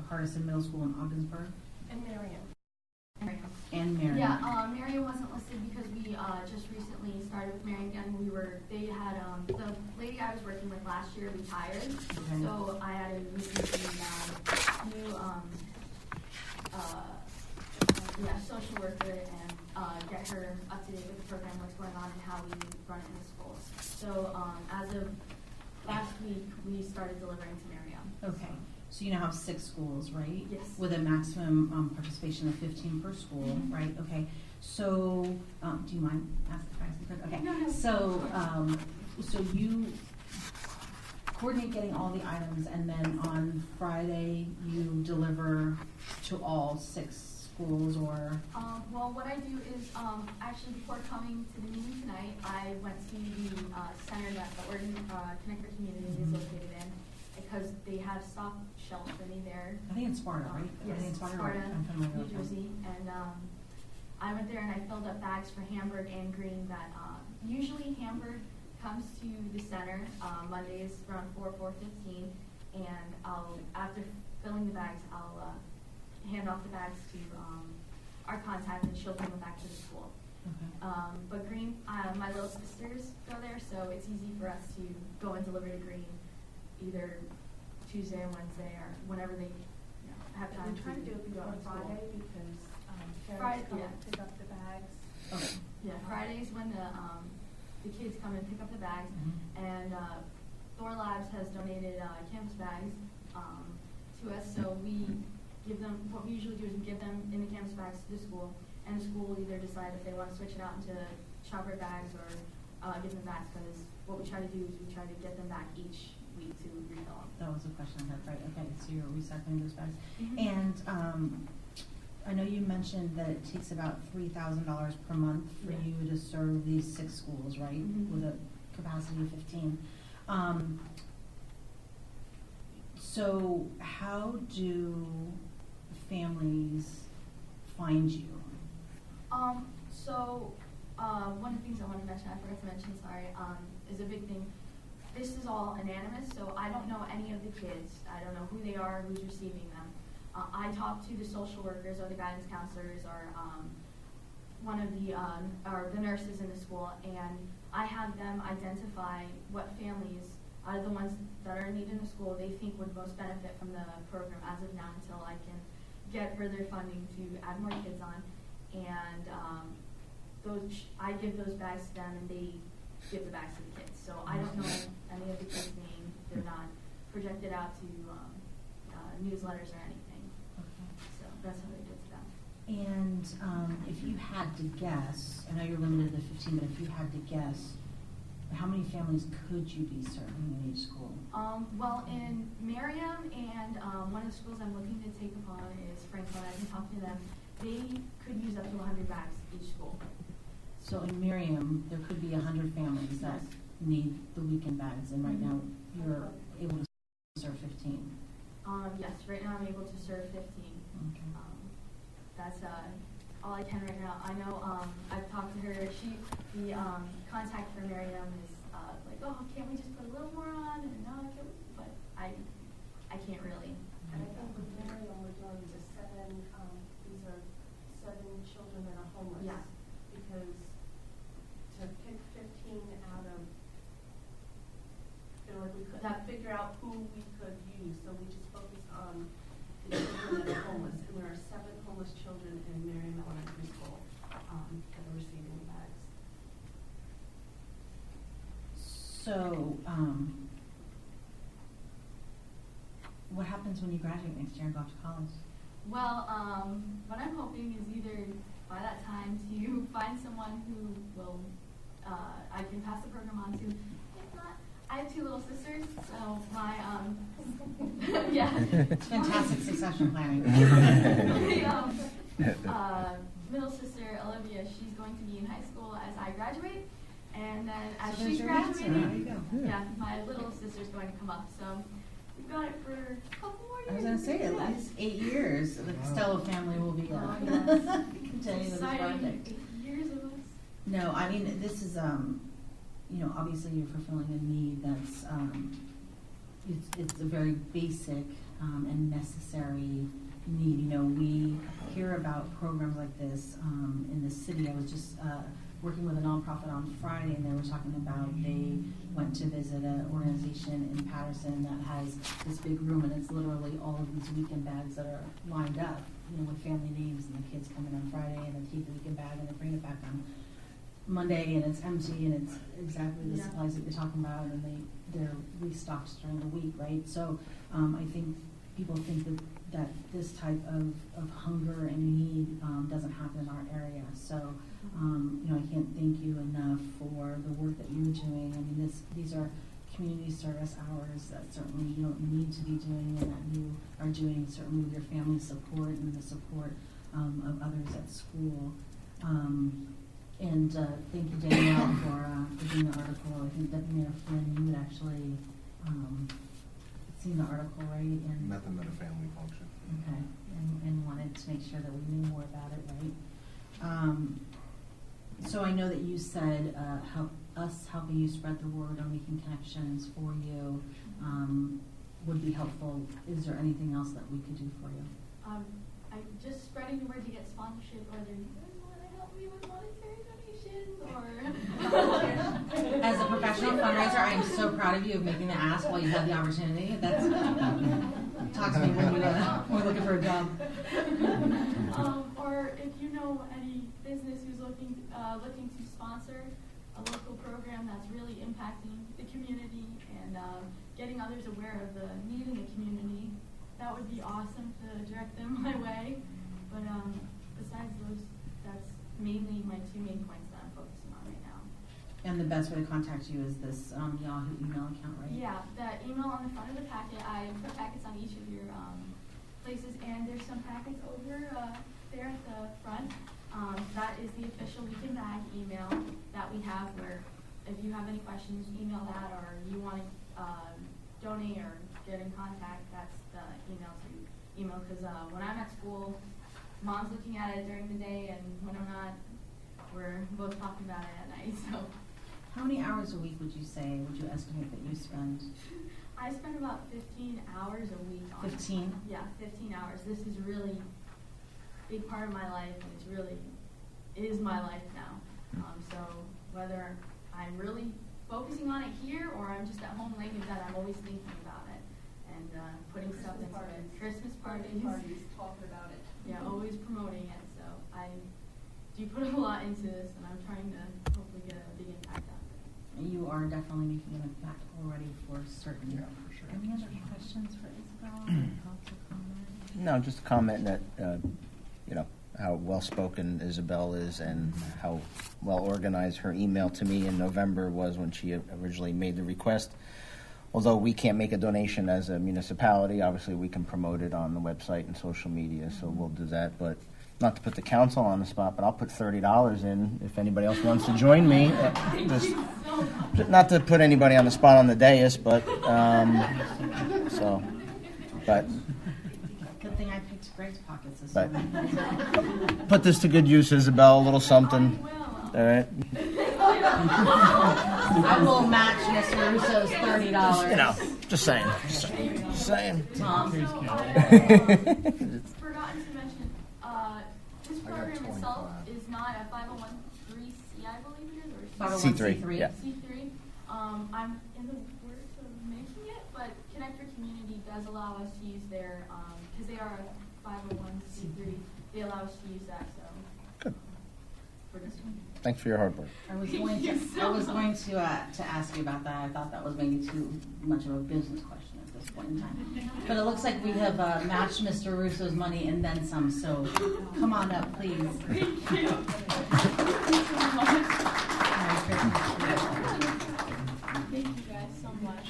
Hardison Middle School, and Ogdensburg, And Marion. and Marion. Yeah, Marion wasn't listed because we just recently started with Marion again. They had the lady I was working with last year retired, Okay. so I had to new social worker and get her up to date with the program, what's going on, and how we run it in the schools. So as of last week, we started delivering to Marion. Okay. So you now have 6 schools, right? Yes. With a maximum participation of 15 per school, Mhm. right? Okay. So, do you mind asking? Okay. No. So you coordinate getting all the items, and then on Friday you deliver to all 6 schools, or? Well, what I do is, actually before coming to the meeting tonight, I went to the center that the Oregon Connector community is located in, because they have stock shelves for me there. I think it's Sparta, right? I Yes, think it's Sparta, right? I'm familiar New with that. Jersey, and I went there and I filled up bags for Hamburg and Green. That usually Hamburg comes to the center Mondays around 4:15, and after filling the bags, I'll hand off the bags to our contact, and she'll bring them back to the school. Okay. But Green, my little sisters go there, so it's easy for us to go and deliver to Green either Tuesday or Wednesday or whenever they have time. We're trying to do it before Friday because Friday, parents come yeah. and pick up the bags. Okay. Yeah, Fridays when the kids come and pick up the bags, Mhm. and Thor Labs has donated campus bags to us, so we give them, what we usually do is we give them in the campus bags to the school, and the school will either decide if they want to switch it out into shopper bags or give them back, because what we try to do is we try to get them back each week to refill them. That was a question I had, right? Okay, so you're recycling those bags. Mhm. And I know you mentioned that it takes about $3,000 per month for Yeah. you to serve these 6 schools, right? Mhm. With a capacity of 15. So how do families find you? One of the things I wanted to mention, I forgot to mention, sorry, is a big thing. This is all anonymous, so I don't know any of the kids. I don't know who they are, who's receiving them. I talk to the social workers or the guidance counselors or one of the nurses in the school, and I have them identify what families are the ones that are in need in the school they think would most benefit from the program as of now, until I can get further funding to add more kids on. And I give those bags to them, and they give the bags to the kids. So I don't know any of the kids' names. They're not projected out to newsletters or anything. Okay. So that's how they do it to them. And if you had to guess, I know you're limited to 15, but if you had to guess, how many families could you be serving in each school? Well, in Merriam and one of the schools I'm looking to take upon is Franklin. I can talk to them. They could use up to 100 bags each school. So in Miriam, there could be 100 families that Yes. need the weekend bags, and right now you're able to serve 15. Yes, right now I'm able to serve 15. Okay. That's all I can right now. I know I've talked to her. The contact for Miriam is like, oh, can't we just put a little more on? And but I can't really. And I think with Miriam, we're doing the these are 7 children that are homeless. Yeah. Because to pick 15 out of, like we couldn't figure out who we could use, so we just focused on the children that are homeless. And there are 7 homeless children in Miriam Elementary School that are receiving the bags. So, what happens when you graduate next year and go off to college? Well, what I'm hoping is either by that time to find someone who will I can pass the program on to. If not, I have 2 little sisters, so my yeah. It's fantastic succession planning. My middle sister Olivia, she's going to be in high school as I graduate, and then as So there's she's your answer. There you graduating, go. yeah, my little sister's going to come up. So we've got it for a couple more years. I was gonna say, at Yeah. least 8 years, the Costello family will be Oh, yes. continuing with this Exciting project. 8 years of us. No, I mean, this is, you know, obviously you're fulfilling a need that's, it's a very basic and necessary need. You know, we hear about programs like this in the city. I was just working with a nonprofit on Friday, and they were talking about they went to visit an organization in Patterson that has this big room, and it's literally all of these weekend bags that are lined up, you know, with family names, and the kids come in on Friday and they take the weekend bag and they bring it back on Monday, and it's empty, and it's exactly the Yeah. supplies that you're talking about, and they're restocked during the week, right? So I think people think that this type of hunger and need doesn't happen in our area. So you know, I can't thank you enough for the work that you're doing. I mean, these are community service hours that certainly you don't need to be doing, and that you are doing certainly with your family support and the support of others at school. And thank you, Danielle, for doing the article. I think Deputy Mayor Flynn, you had actually seen the article, right? And Met them at a family function. okay, and wanted to make sure that we knew more about it, right? So I know that you said helping you spread the word or making connections for you would be helpful. Is there anything else that we could do for you? I just spreading the word to get sponsorship, whether you guys want to help me with monetary donations or. As a professional fundraiser, I am so proud of you of making the ask while you had the opportunity. That's talk to me when we're looking for a job. Or if you know any business who's looking to sponsor a local program that's really impacting the community and getting others aware of the need in the community, that would be awesome to direct them my way. But besides those, that's mainly my 2 main points that I'm focusing on right now. And the best way to contact you is this Yahoo email account, right? Yeah, the email on the front of the packet, I put packets on each of your places, and there's some packets over there at the front. That is the official Weekend Bag email that we have, where if you have any questions, email that, or you want to donate or get in contact, that's the email to email. Because when I'm at school, Mom's looking at it during the day, and when I'm not, we're both talking about it at night. So. How many hours a week would you estimate that you spend? I spend about 15 hours a week on 15? Yeah, 15 hours. This is really a big part of my life, and it is my life now. So whether I'm really focusing on it here or I'm just at home laying in bed, I'm always thinking about it and putting stuff into it. Christmas parties, talking about it. yeah, always promoting it. So I do put a lot into this, and I'm trying to hopefully get a big impact out of it. You are definitely making an impact already for certain. Yeah, for sure. Any other questions for Isabel? Thoughts or comments? No, just a comment that, you know, how well-spoken Isabel is and how well-organized her email to me in November was when she originally made the request. Although we can't make a donation as a municipality, obviously we can promote it on the website and social media, so we'll do that. But not to put the council on the spot, but I'll put $30 in if anybody else wants to join me. Just, not to put anybody on the spot on the dais, but so but Good thing I picked Greg's pockets this But- time. put this to good use, Isabel, a little something. I will. All right? I will match Mr. Russo's $30. You know, just saying. Just saying. Tom. Also, I forgotten to mention, this I got program itself 25. is not a 501(c), I believe it is, or C3, yeah. C3. I'm in the works of making it, but Connect for Community does allow us to use their, because they are a 501(c)(3), they allow us to use that, so. Good. For this one. Thanks for your hard work. I was going to ask you about that. I thought that was maybe too much of a business question at this point in time. But it looks like we have matched Mr. Russo's money and then some, so come on up, please. Thank you. Thank you guys so much.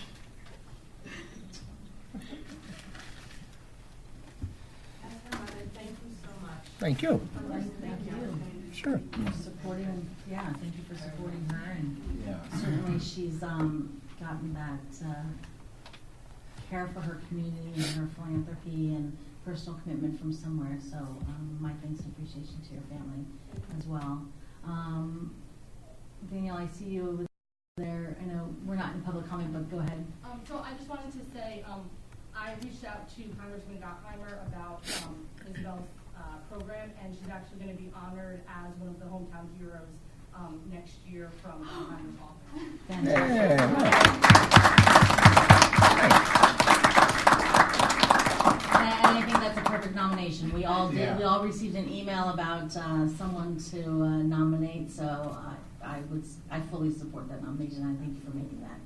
Thank you so much. Thank you. Thank you. Sure. For supporting, thank you for supporting her, and Yeah. certainly she's gotten that care for her community and her philanthropy and personal commitment from somewhere, so my thanks and appreciation to your family as well. Danielle, I see you over there. I know we're not in public comment, but go ahead. So I just wanted to say, I reached out to Congressman Gottheimer about Isabel's program, and she's actually going to be honored as one of the hometown heroes next year from Gottheimer's office. And I think that's a perfect nomination. We all did. Yeah. We all received an email about someone to nominate, so I fully support that nomination. I thank you for making that.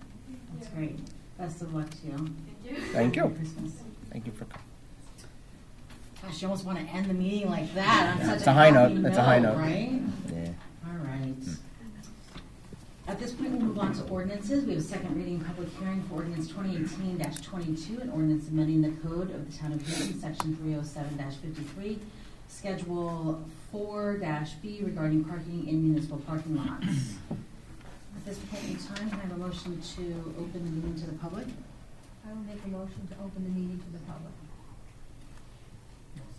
That's great. Best of luck to you. Thank you. Thank you. Merry Christmas. Thank you for. Gosh, you almost want to end the meeting like that on such It's a high happy note. It's a high note. right? Yeah. All right. At this point, we'll move on to ordinances. We have a second reading public hearing for ordinance 2018-22, an ordinance amending the code of the town of Newton, section 307-53, schedule 4-B regarding parking in municipal parking lots. At this point in time, can I have a motion to open the meeting to the public? I will make a motion to open the meeting to the public.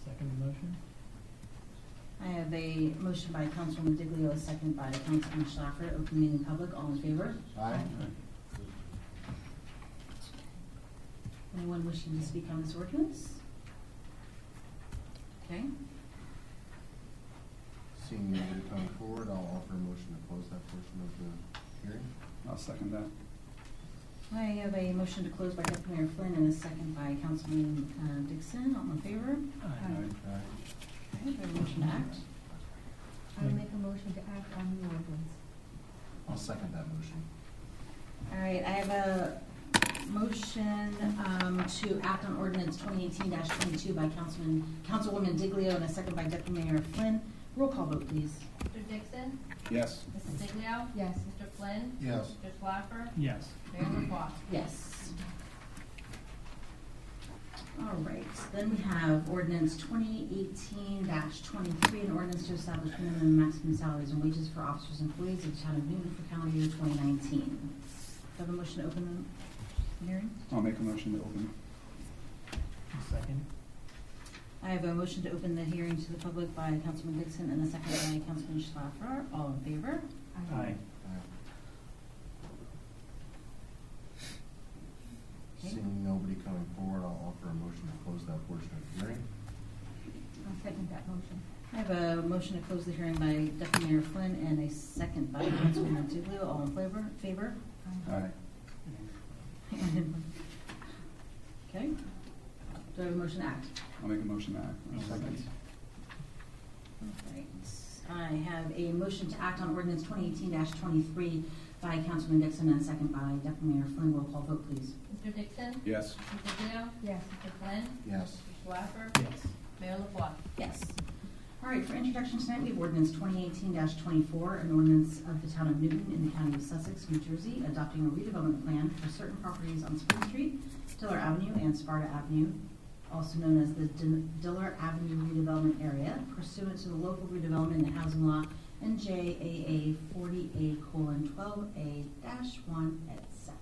Second motion? I have a motion by Councilwoman Diglio, a second by Councilman Schlaffer, to open the meeting public. All in favor? Aye. Anyone wishing to speak on this ordinance? Okay. Seeing nobody coming forward, I'll offer a motion to close that portion of the hearing. I'll second that. I have a motion to close by Deputy Mayor Flynn and a second by Councilman Dixon. All in favor? Aye. Okay, we have a motion to act. I will make a motion to act on the ordinance. I'll second that motion. All right, I have a motion to act on ordinance 2018-22 by Councilwoman Diglio and a second by Deputy Mayor Flynn. Roll call vote, please. Mr. Dixon? Yes. Mrs. Diglio? Yes. Mr. Flynn? Yes. Mr. Schlaffer? Yes. Mayor LaBrus? Yes. All right, then we have ordinance 2018-23, an ordinance to establish minimum and maximum salaries and wages for officers and employees of the town of Newton for calendar year 2019. Do I have a motion to open the hearing? I'll make a motion to open. Second? I have a motion to open the hearing to the public by Councilman Dixon and a second by Councilman Schlaffer. All in favor? Aye. Seeing nobody coming forward, I'll offer a motion to close that portion of the hearing. I'll second that motion. I have a motion to close the hearing by Deputy Mayor Flynn and a second by Councilwoman Diglio. All in favor? Aye. Okay. Do I have a motion to act? I'll make a motion to act. Second. Alright, I have a motion to act on ordinance 2018-23 by Councilman Dixon and a second by Deputy Mayor Flynn. Roll call vote, please. Mr. Dixon? Yes. Mrs. Diglio? Yes. Mr. Flynn? Yes. Mr. Schlaffer? Yes. Mayor LaBrus? Yes. All right, for introduction tonight, we have ordinance 2018-24, an ordinance of the town of Newton in the county of Sussex, New Jersey, adopting a redevelopment plan for certain properties on Spring Street, Diller Avenue, and Sparta Avenue, also known as the Diller Avenue redevelopment area, pursuant to the local redevelopment and housing law NJAA 40A:12A-1 et sec.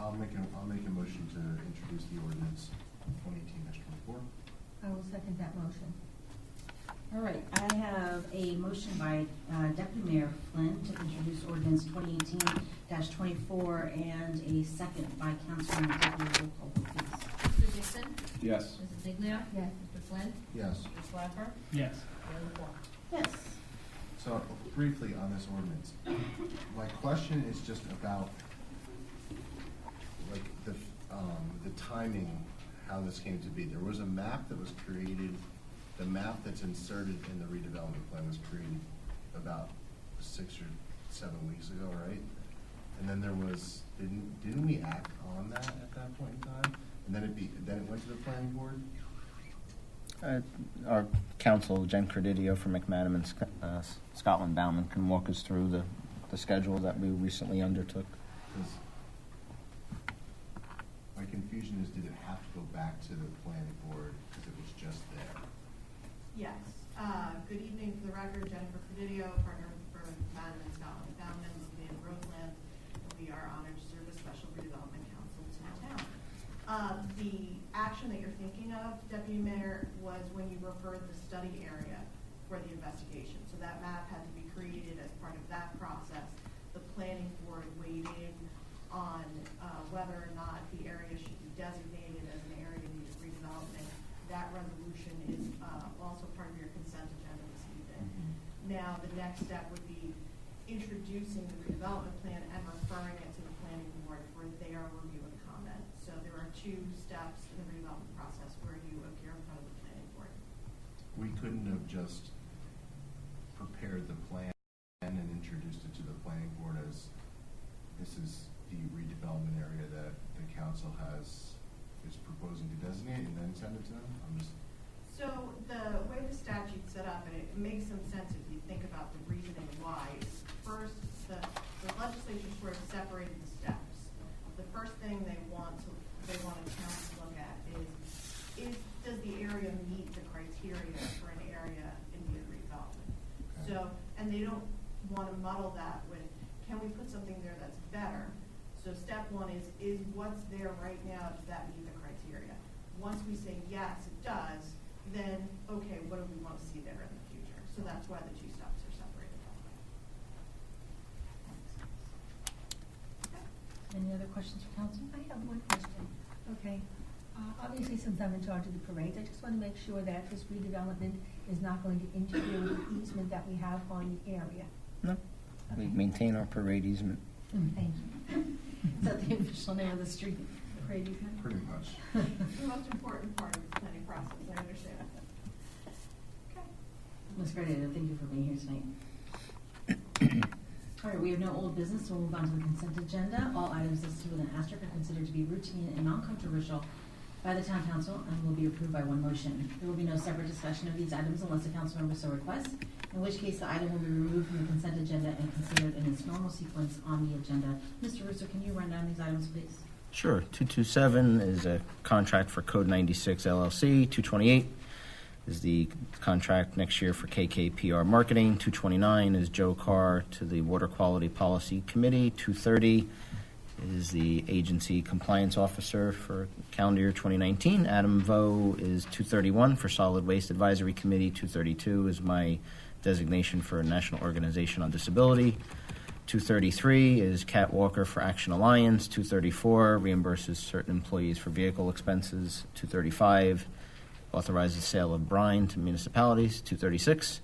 I'll make a motion to introduce the ordinance 2018-24. I will second that motion. All right, I have a motion by Deputy Mayor Flynn to introduce ordinance 2018-24 and a second by Councilman Digley. Roll call, please. Mr. Dixon? Yes. Mrs. Diglio? Yes. Mr. Flynn? Yes. Mr. Swafford? Yes. Mayor LaBeouf? Yes. So briefly on this ordinance, my question is just about like the timing, how this came to be. There was a map that was created. The map that's inserted in the redevelopment plan was created about 6 or 7 weeks ago, right? And then there was, didn't we act on that at that point in time? And then it went to the planning board? Our counsel, Jen Credidio from McManaman, Scotland Bauman, can walk us through the schedule that we recently undertook. 'Cause my confusion is, did it have to go back to the planning board because it was just there? Yes. Good evening. For the record, Jennifer Credidio, partner for Madam and Scotland Bauman, located in Roseland. We are honored to serve as special redevelopment counsel to the town. The action that you're thinking of, Deputy Mayor, was when you referred the study area for the investigation. So that map had to be created as part of that process. The planning board weighed in on whether or not the area should be designated as an area in need of redevelopment. That resolution is also part of your consent agenda this evening. Now, the next step would be introducing the redevelopment plan and referring it to the planning board for their review and comment. So there are 2 steps in the redevelopment process where you appear in front of the planning board. We couldn't have just prepared the plan and introduced it to the planning board as this is the redevelopment area that the council is proposing to designate and then send it to them? So the way the statute's set up, and it makes some sense if you think about the reasoning why, is first, the legislature sort of separated the steps. The first thing they want a town to look at is does the area meet the criteria for an area in need of redevelopment? Okay. So, and they don't want to muddle that with, can we put something there that's better? So step 1 is what's there right now, does that meet the criteria? Once we say yes, it does, then, okay, what do we want to see there in the future? So that's why the 2 steps are separated that way. Any other questions for council? I have one question. Okay. Obviously, since I'm in charge of the parades, I just want to make sure that this redevelopment is not going to interfere with the easement that we have on the area. No, we Okay. maintain our parade easement. Thank you. Is that the official name of the street? Parade easement? Pretty much. It's the most important part of the planning process, I understand. Okay. Ms. Gradita, thank you for being here tonight. All right, we have no old business, so we'll move on to the consent agenda. All items listed with an asterisk are considered to be routine and non-controversial by the town council and will be approved by one motion. There will be no separate discussion of these items unless a council member so requests, in which case the item will be removed from the consent agenda and considered in its normal sequence on the agenda. Mr. Russo, can you run down these items, please? Sure. 227 is a contract for Code 96 LLC. 228 is the contract next year for KKPR Marketing. 229 is Joe Carr to the Water Quality Policy Committee. 230 is the agency compliance officer for calendar year 2019. Adam Vo is 231 for Solid Waste Advisory Committee. 232 is my designation for National Organization on Disability. 233 is Cat Walker for Action Alliance. 234 reimburses certain employees for vehicle expenses. 235 authorizes sale of brine to municipalities. 236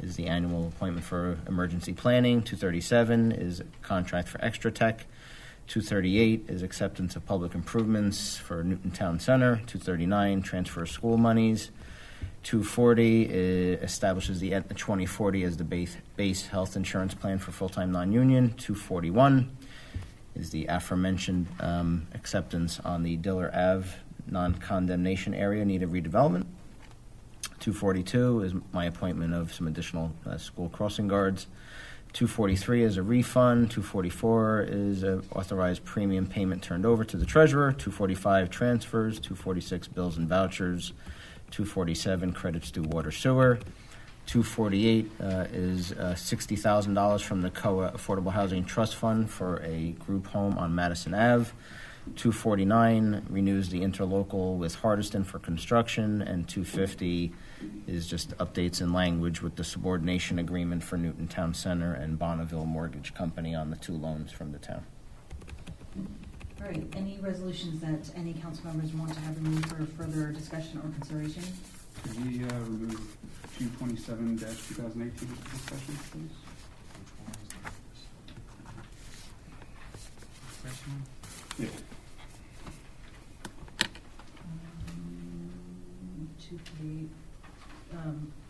is the annual appointment for emergency planning. 237 is a contract for Extra Tech. 238 is acceptance of public improvements for Newton Town Center. 239 transfer of school monies. 240 establishes the Aetna 2040 as the base health insurance plan for full-time non-union. 241 is the aforementioned acceptance on the Diller Ave non-condemnation area needed redevelopment. 242 is my appointment of some additional school crossing guards. 243 is a refund. 244 is a authorized premium payment turned over to the treasurer. 245 transfers. 246 bills and vouchers. 247 credits due water sewer. 248 is $60,000 from the COA Affordable Housing Trust Fund for a group home on Madison Ave. 249 renews the interlocal with Hardiston for construction, and 250 is just updates in language with the subordination agreement for Newton Town Center and Bonneville Mortgage Company on the 2 loans from the town. All right, any resolutions that any council members want to have removed for further discussion or consideration? Could we remove 227-2018 discussion, please? First one? Yeah. 248,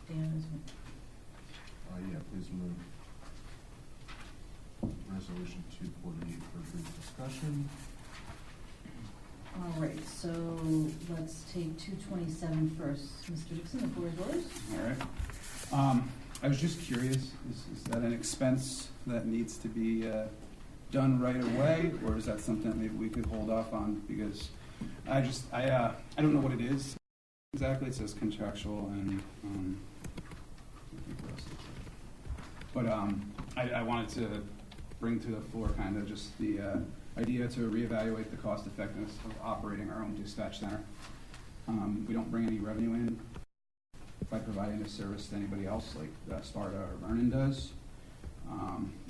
Dan is, Yeah, please move resolution 248 for brief discussion. all right, so let's take 227 first. Mr. Dixon, the floor is yours. All right. I was just curious, is that an expense that needs to be done right away, or is that something that maybe we could hold off on? Because I don't know what it is exactly. It says contractual and I think what else it said. But I wanted to bring to the floor kind of just the idea to reevaluate the cost effectiveness of operating our own dispatch center. We don't bring any revenue in by providing this service to anybody else like Sparta or Vernon does.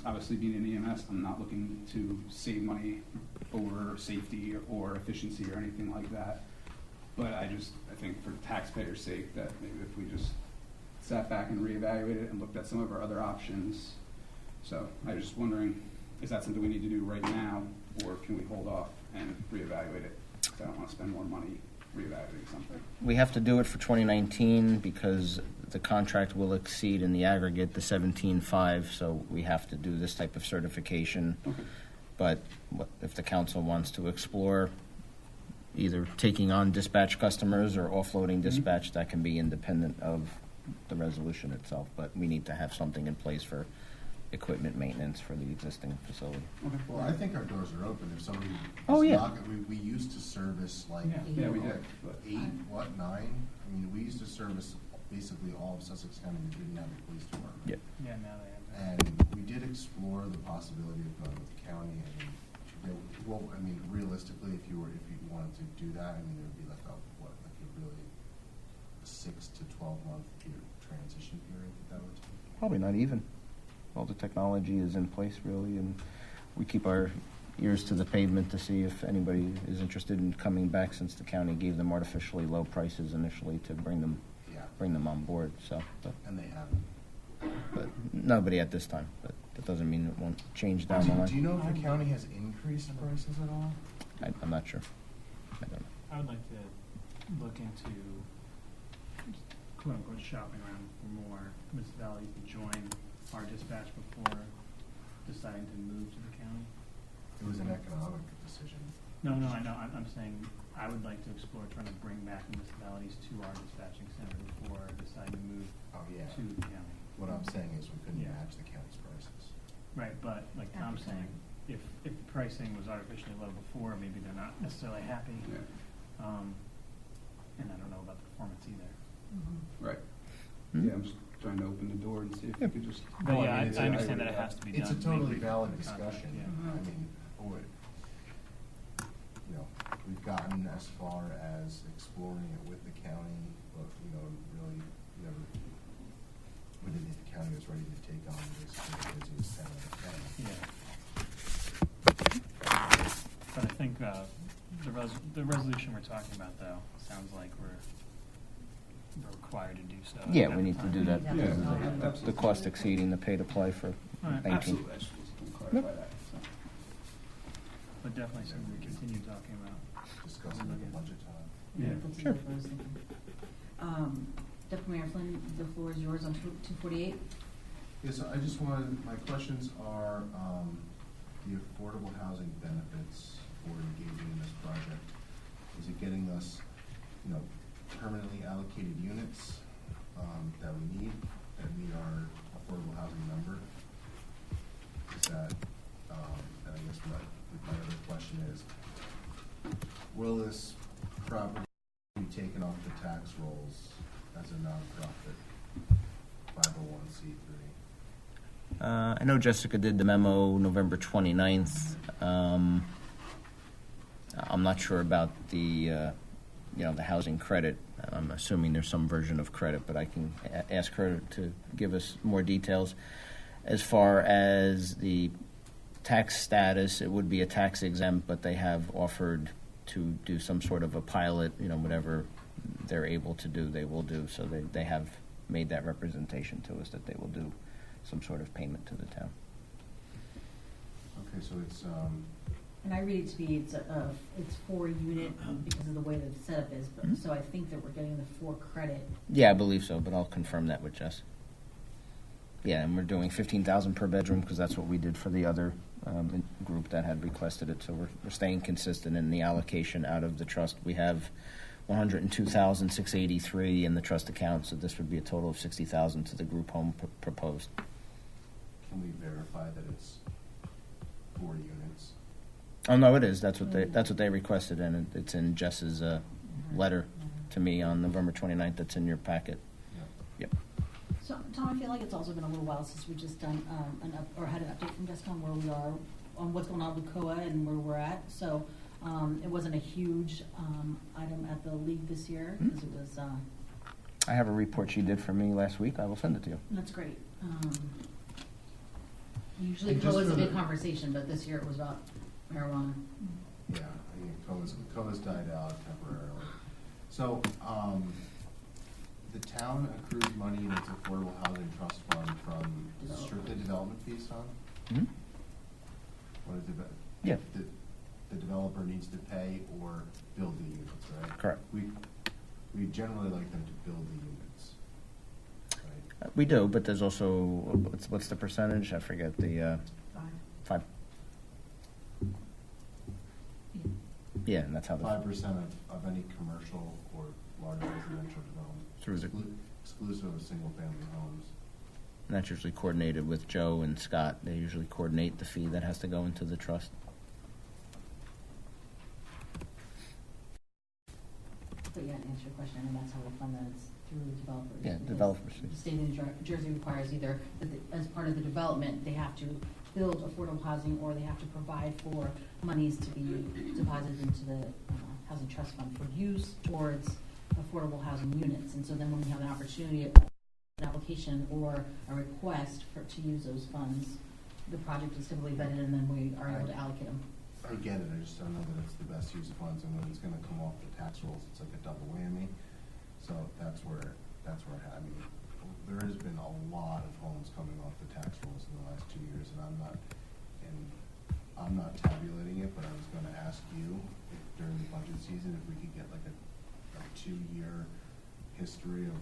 Obviously, being an EMS, I'm not looking to save money over safety or efficiency or anything like that. But I think for the taxpayers' sake that maybe if we just sat back and reevaluated it and looked at some of our other options. So I was just wondering, is that something we need to do right now, or can we hold off and reevaluate it? Because I don't want to spend more money reevaluating something. We have to do it for 2019 because the contract will exceed in the aggregate the 17.5, so we have to do this type of certification. Okay. But if the council wants to explore either taking on dispatch customers or offloading dispatch, that can be independent of the resolution itself. But we need to have something in place for equipment maintenance for the existing facility. Okay. Well, I think our doors are open if somebody. Oh, is yeah. knocking- We used to service like. Yeah, we did. But 9? I mean, we used to service basically all of Sussex County, we didn't have a police department. Yeah. Yeah, now they have. And we did explore the possibility of going with the county, and well, I mean, realistically, if you wanted to do that, I mean, it would be like a really 6 to 12 month transition period that would take. Probably not even. All the technology is in place, really, and we keep our ears to the pavement to see if anybody is interested in coming back, since the county gave them artificially low prices initially to bring them on board. So, And they haven't. but nobody at this time. But that doesn't mean it won't change down the line. Do you know if the county has increased prices at all? I'm not sure. I don't know. I would like to look into quote unquote shopping around for more municipalities to join our dispatch before deciding to move to the county. It was an economic decision. No, I know. I'm saying I would like to explore trying to bring back municipalities to our dispatching center before deciding to move to the county. What I'm saying is we couldn't Yeah. match the county's prices. Right, but like Tom's saying, if the pricing was artificially low before, maybe they're not necessarily happy. Yeah. And I don't know about the performance either. Right. Hmm? Yeah, I'm just trying to open the door and see if we could just. But Well, yeah, it's I a- understand that it has to be done. It's a totally legally valid in the contract, discussion. yeah. I mean, we've gotten as far as exploring it with the county, but, really never, we didn't think the county was ready to take on basically the busiest town in the county. Yeah. But I think the resolution we're talking about, though, sounds like we're required to do so. Yeah, we need to do that Yeah. because of Yeah, the absolutely. cost exceeding the pay to play for All right. 19. Absolutely, I just want to clarify that. So. But definitely something we continue talking about. Discussing at the budget time. Yeah. That's Sure. what I was thinking. Deputy Mayor Flynn, the floor is yours on 248. Yes, I just wanted, my questions are, the affordable housing benefits for engaging in this project. Is it getting us, permanently allocated units, that we need, that meet our affordable housing number? Is that, and I guess my other question is, will this property be taken off the tax rolls as a nonprofit 501c3? I know Jessica did the memo November 29th. I'm not sure about the housing credit. I'm assuming there's some version of credit, but I can ask her to give us more details. As far as the tax status, it would be a tax exempt, but they have offered to do some sort of a pilot, whatever they're able to do, they will do. So they have made that representation to us that they will do some sort of payment to the town. Okay, so it's, And I read it to be, it's 4 unit because of the way that the setup is, but, so I think that we're getting the 4 credit. Yeah, I believe so, but I'll confirm that with Jess. Yeah, and we're doing 15,000 per bedroom because that's what we did for the other group that had requested it. So we're staying consistent in the allocation out of the trust. We have 102,683 in the trust account, so this would be a total of 60,000 to the group home proposed. can we verify that it's 4 units? Oh no, it is. That's what they requested, and it's in Jess's letter to me on November 29th. That's in your packet. Yep. So, Tom, I feel like it's also been a little while since we've just done had an update from Jessica on where we are, on what's going on with COA and where we're at. So it wasn't a huge item at the league this year because it was. I have a report she did for me last week. I will send it to you. That's great. Usually And just COA is a for big the- conversation, but this year it was about marijuana. Yeah, I think COA's died out temporarily. So, the town accrues money in its affordable housing trust fund from strictly development fees, Tom? Hmm? What is it? Yeah. The developer needs to pay or build the units, right? Correct. We generally like them to build the units, right? We do, but there's also what's the percentage? I forget the 5. Yeah, and that's how the 5% of any commercial or large residential development. Through the- Exclusive of single-family homes. And that's usually coordinated with Joe and Scott. They usually coordinate the fee that has to go into the trust. But yeah, to answer your question, and that's how we fund that, it's through the developers. Yeah, because developers. The state of New Jersey requires either, that as part of the development, they have to build affordable housing, or they have to provide for monies to be deposited into the housing trust fund for use towards affordable housing units. And so then when we have an opportunity, an application or a request to use those funds, the project is typically vetted, and then we are able to allocate them. I get it, I just don't know that it's the best use of funds, and when it's gonna come off the tax rolls, it's like a double whammy. So that's where I mean, there has been a lot of homes coming off the tax rolls in the last 2 years, and I'm not tabulating it, but I was gonna ask you if during the budget season, if we could get like a 2-year history of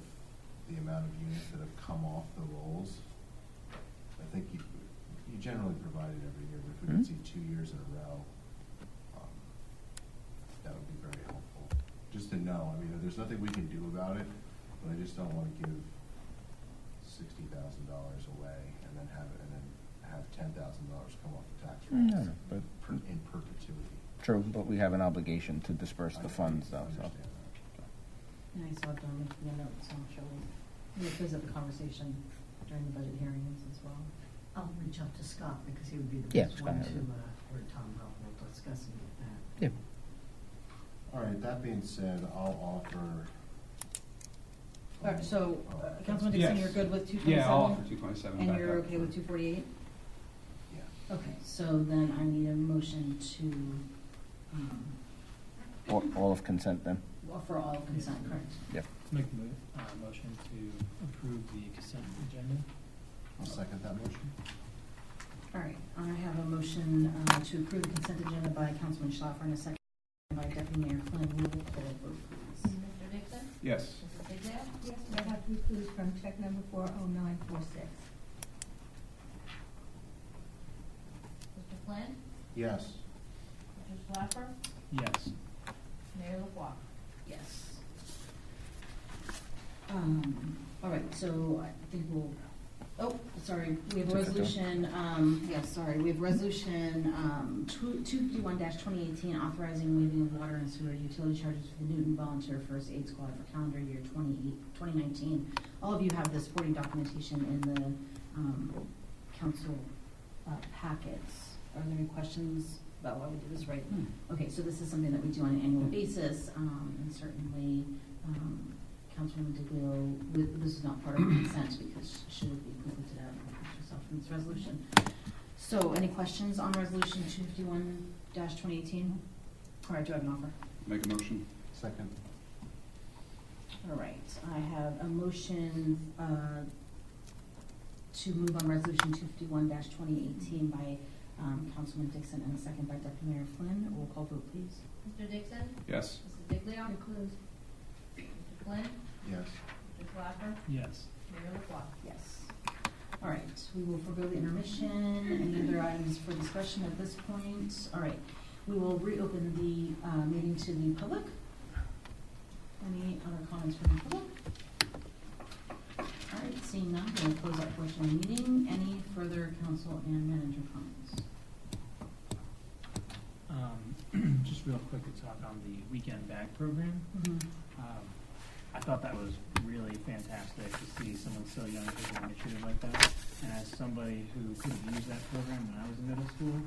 the amount of units that have come off the rolls. I think you generally provide it every year, but if we could see 2 years in a row, that would be very helpful. Just to know, I mean, there's nothing we can do about it, but I just don't want to give $60,000 away and then have $10,000 come off the tax rolls No, but in perpetuity. true, but we have an obligation to disperse the funds, I though. So. understand that. And I saw it done in the notes, so I'm sure we'll visit the conversation during the budget hearings as well. I'll reach out to Scott because he would be the Yeah, best Scott one has to, it. or Tom will discuss that. Yeah. All right, that being said, I'll offer. All right, so, Councilman Yes. Dixon, you're good with 227? Yeah, I'll offer 227. And back you're up. okay with 248? Yeah. Okay, so then I need a motion to, All of consent then. for all consent, correct? Yep. Make the motion to approve the consent agenda. I'll second that motion. All right, I have a motion to approve the consent agenda by Councilman Schlaffer and a second by Deputy Mayor Flynn. Roll call vote, please. Mr. Dixon? Yes. Mrs. Sigley? Yes, I have to include from check number 40946. Mr. Flynn? Yes. Mr. Schlaffer? Yes. Mayor LaFois? Yes. All right, so I think we'll, we have a resolution, we have resolution, 251-2018, authorizing waiving of water and sewer utility charges for the Newton Volunteer First Aid Squad for calendar year 2019. All of you have the supporting documentation in the, council, packets. Are there any questions about why we do this, right? Okay, so this is something that we do on an annual basis, and certainly, Councilwoman Diglio, this is not part of the consent because should it be completed out and yourself from this resolution. So, any questions on resolution 251-2018? All right, do I have an offer? Make a motion. Second. All right, I have a motion to move on resolution 251-2018 by Councilman Dixon and a second by Deputy Mayor Flynn. Roll call vote, please. Mr. Dixon? Yes. Mrs. Diglio? Mr. Flynn? Yes. Mr. Clapper? Yes. Mayor LaFois? Yes. All right, we will forego the intermission. Any other items for discussion at this point? All right, we will reopen the meeting to the public. Any other comments from the public? All right, seeing none, we'll close that portion of the meeting. Any further council and manager comments? Just real quick to talk on the weekend bag program. I thought that was really fantastic to see someone so young take an initiative like that. And as somebody who could have used that program when I was in middle school,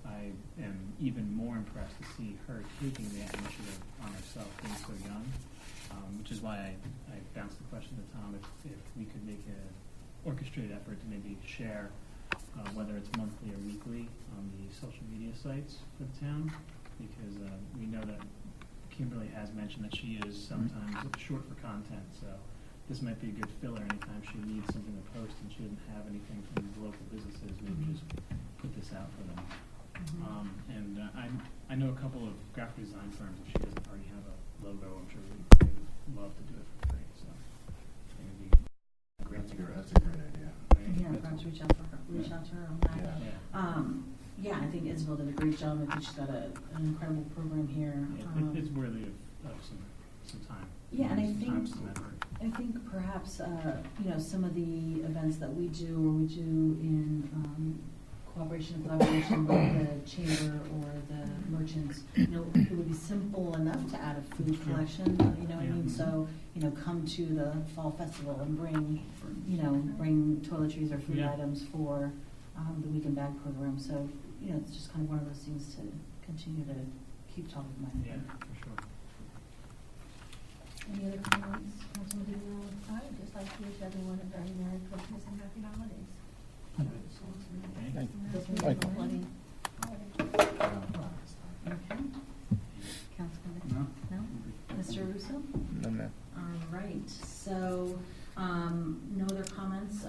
I am even more impressed to see her taking that initiative on herself, being so young. Which is why I bounced the question to Tom if we could make an orchestrated effort to maybe share, whether it's monthly or weekly, on the social media sites for the town, because we know that Kimberly has mentioned that she is sometimes short for content, so this might be a good filler anytime she needs something to post and she doesn't have anything from the local businesses, maybe just put this out for them. I know a couple of graphic design firms, if she doesn't already have a logo, I'm sure they would love to do it for free, so I think it'd be a great That's a great idea. Yeah, perhaps reach out to her on that. Yeah, I think Isabel did a great job. I think she's got an incredible program here. It's worthy of some time. Yeah, and Some effort. I think perhaps, some of the events that we do, or we do in cooperation and collaboration with the chamber or the merchants, it would be simple enough to add a food collection, you know what I mean? So, come to the fall festival and bring toiletries or food items for the weekend bag program. So, it's just kind of one of those things to continue to keep top of mind. Yeah, for sure. Any other comments, Councilman Diglio? I would just like to wish everyone a very Merry Christmas and Happy Holidays. Councilman? No. No? Mr. Russo? No, ma'am. All right, so, no other comments.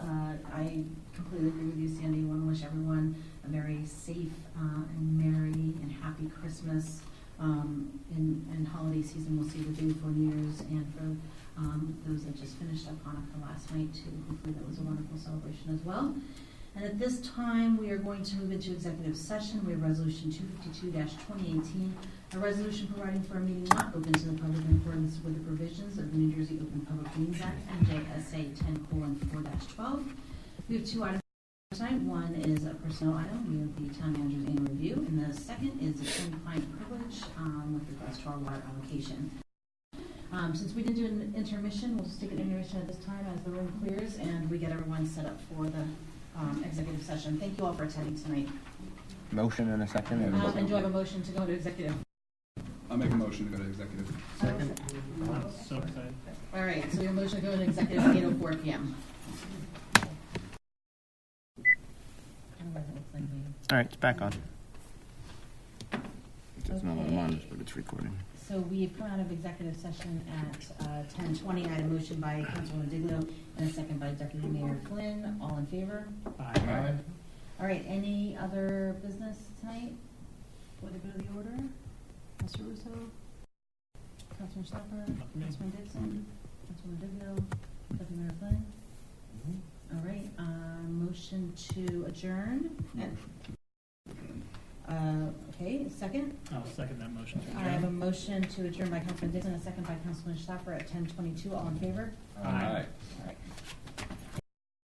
I completely agree with you, Sandy. I want to wish everyone a very safe and merry and happy Christmas and holiday season. We'll see the day before New Year's, and for those that just finished up Hanukkah last night too. Hopefully that was a wonderful celebration as well. And at this time, we are going to move into executive session. We have Resolution 252-2018, a resolution providing for a meeting not open to the public in accordance with the provisions of the New Jersey Open Public Meetings Act, NJSA 10:4-12. We have two items tonight. One is a personnel item. We have the town manager's annual review, and the second is attorney-client privilege with regards to our water allocation. Since we didn't do an intermission, we'll just take an intermission at this time as the room clears and we get everyone set up for the executive session. Thank you all for attending tonight. Motion and a second. And do I have a motion to go into executive? I'll make a motion to go to executive. Second. I'm so excited. All right, so we have a motion to go into executive at 8:04 p.m. All right, it's back on. It's not on the Okay. monitors, but it's recording. So we've come out of executive session at 10:20. I had a motion by Councilwoman Diglio and a second by Deputy Mayor Flynn. All in favor? Aye. All right, any other business tonight? Want to go to the order? Mr. Russo? Councilman Schlepper? Councilman Dixon? Councilman Diglio? Deputy Mayor Flynn? All right, motion to adjourn. Okay, second? I'll second that motion. I have a motion to adjourn by Councilman Dixon, a second by Councilman Schlepper at 10:22. All in favor? Aye. All right.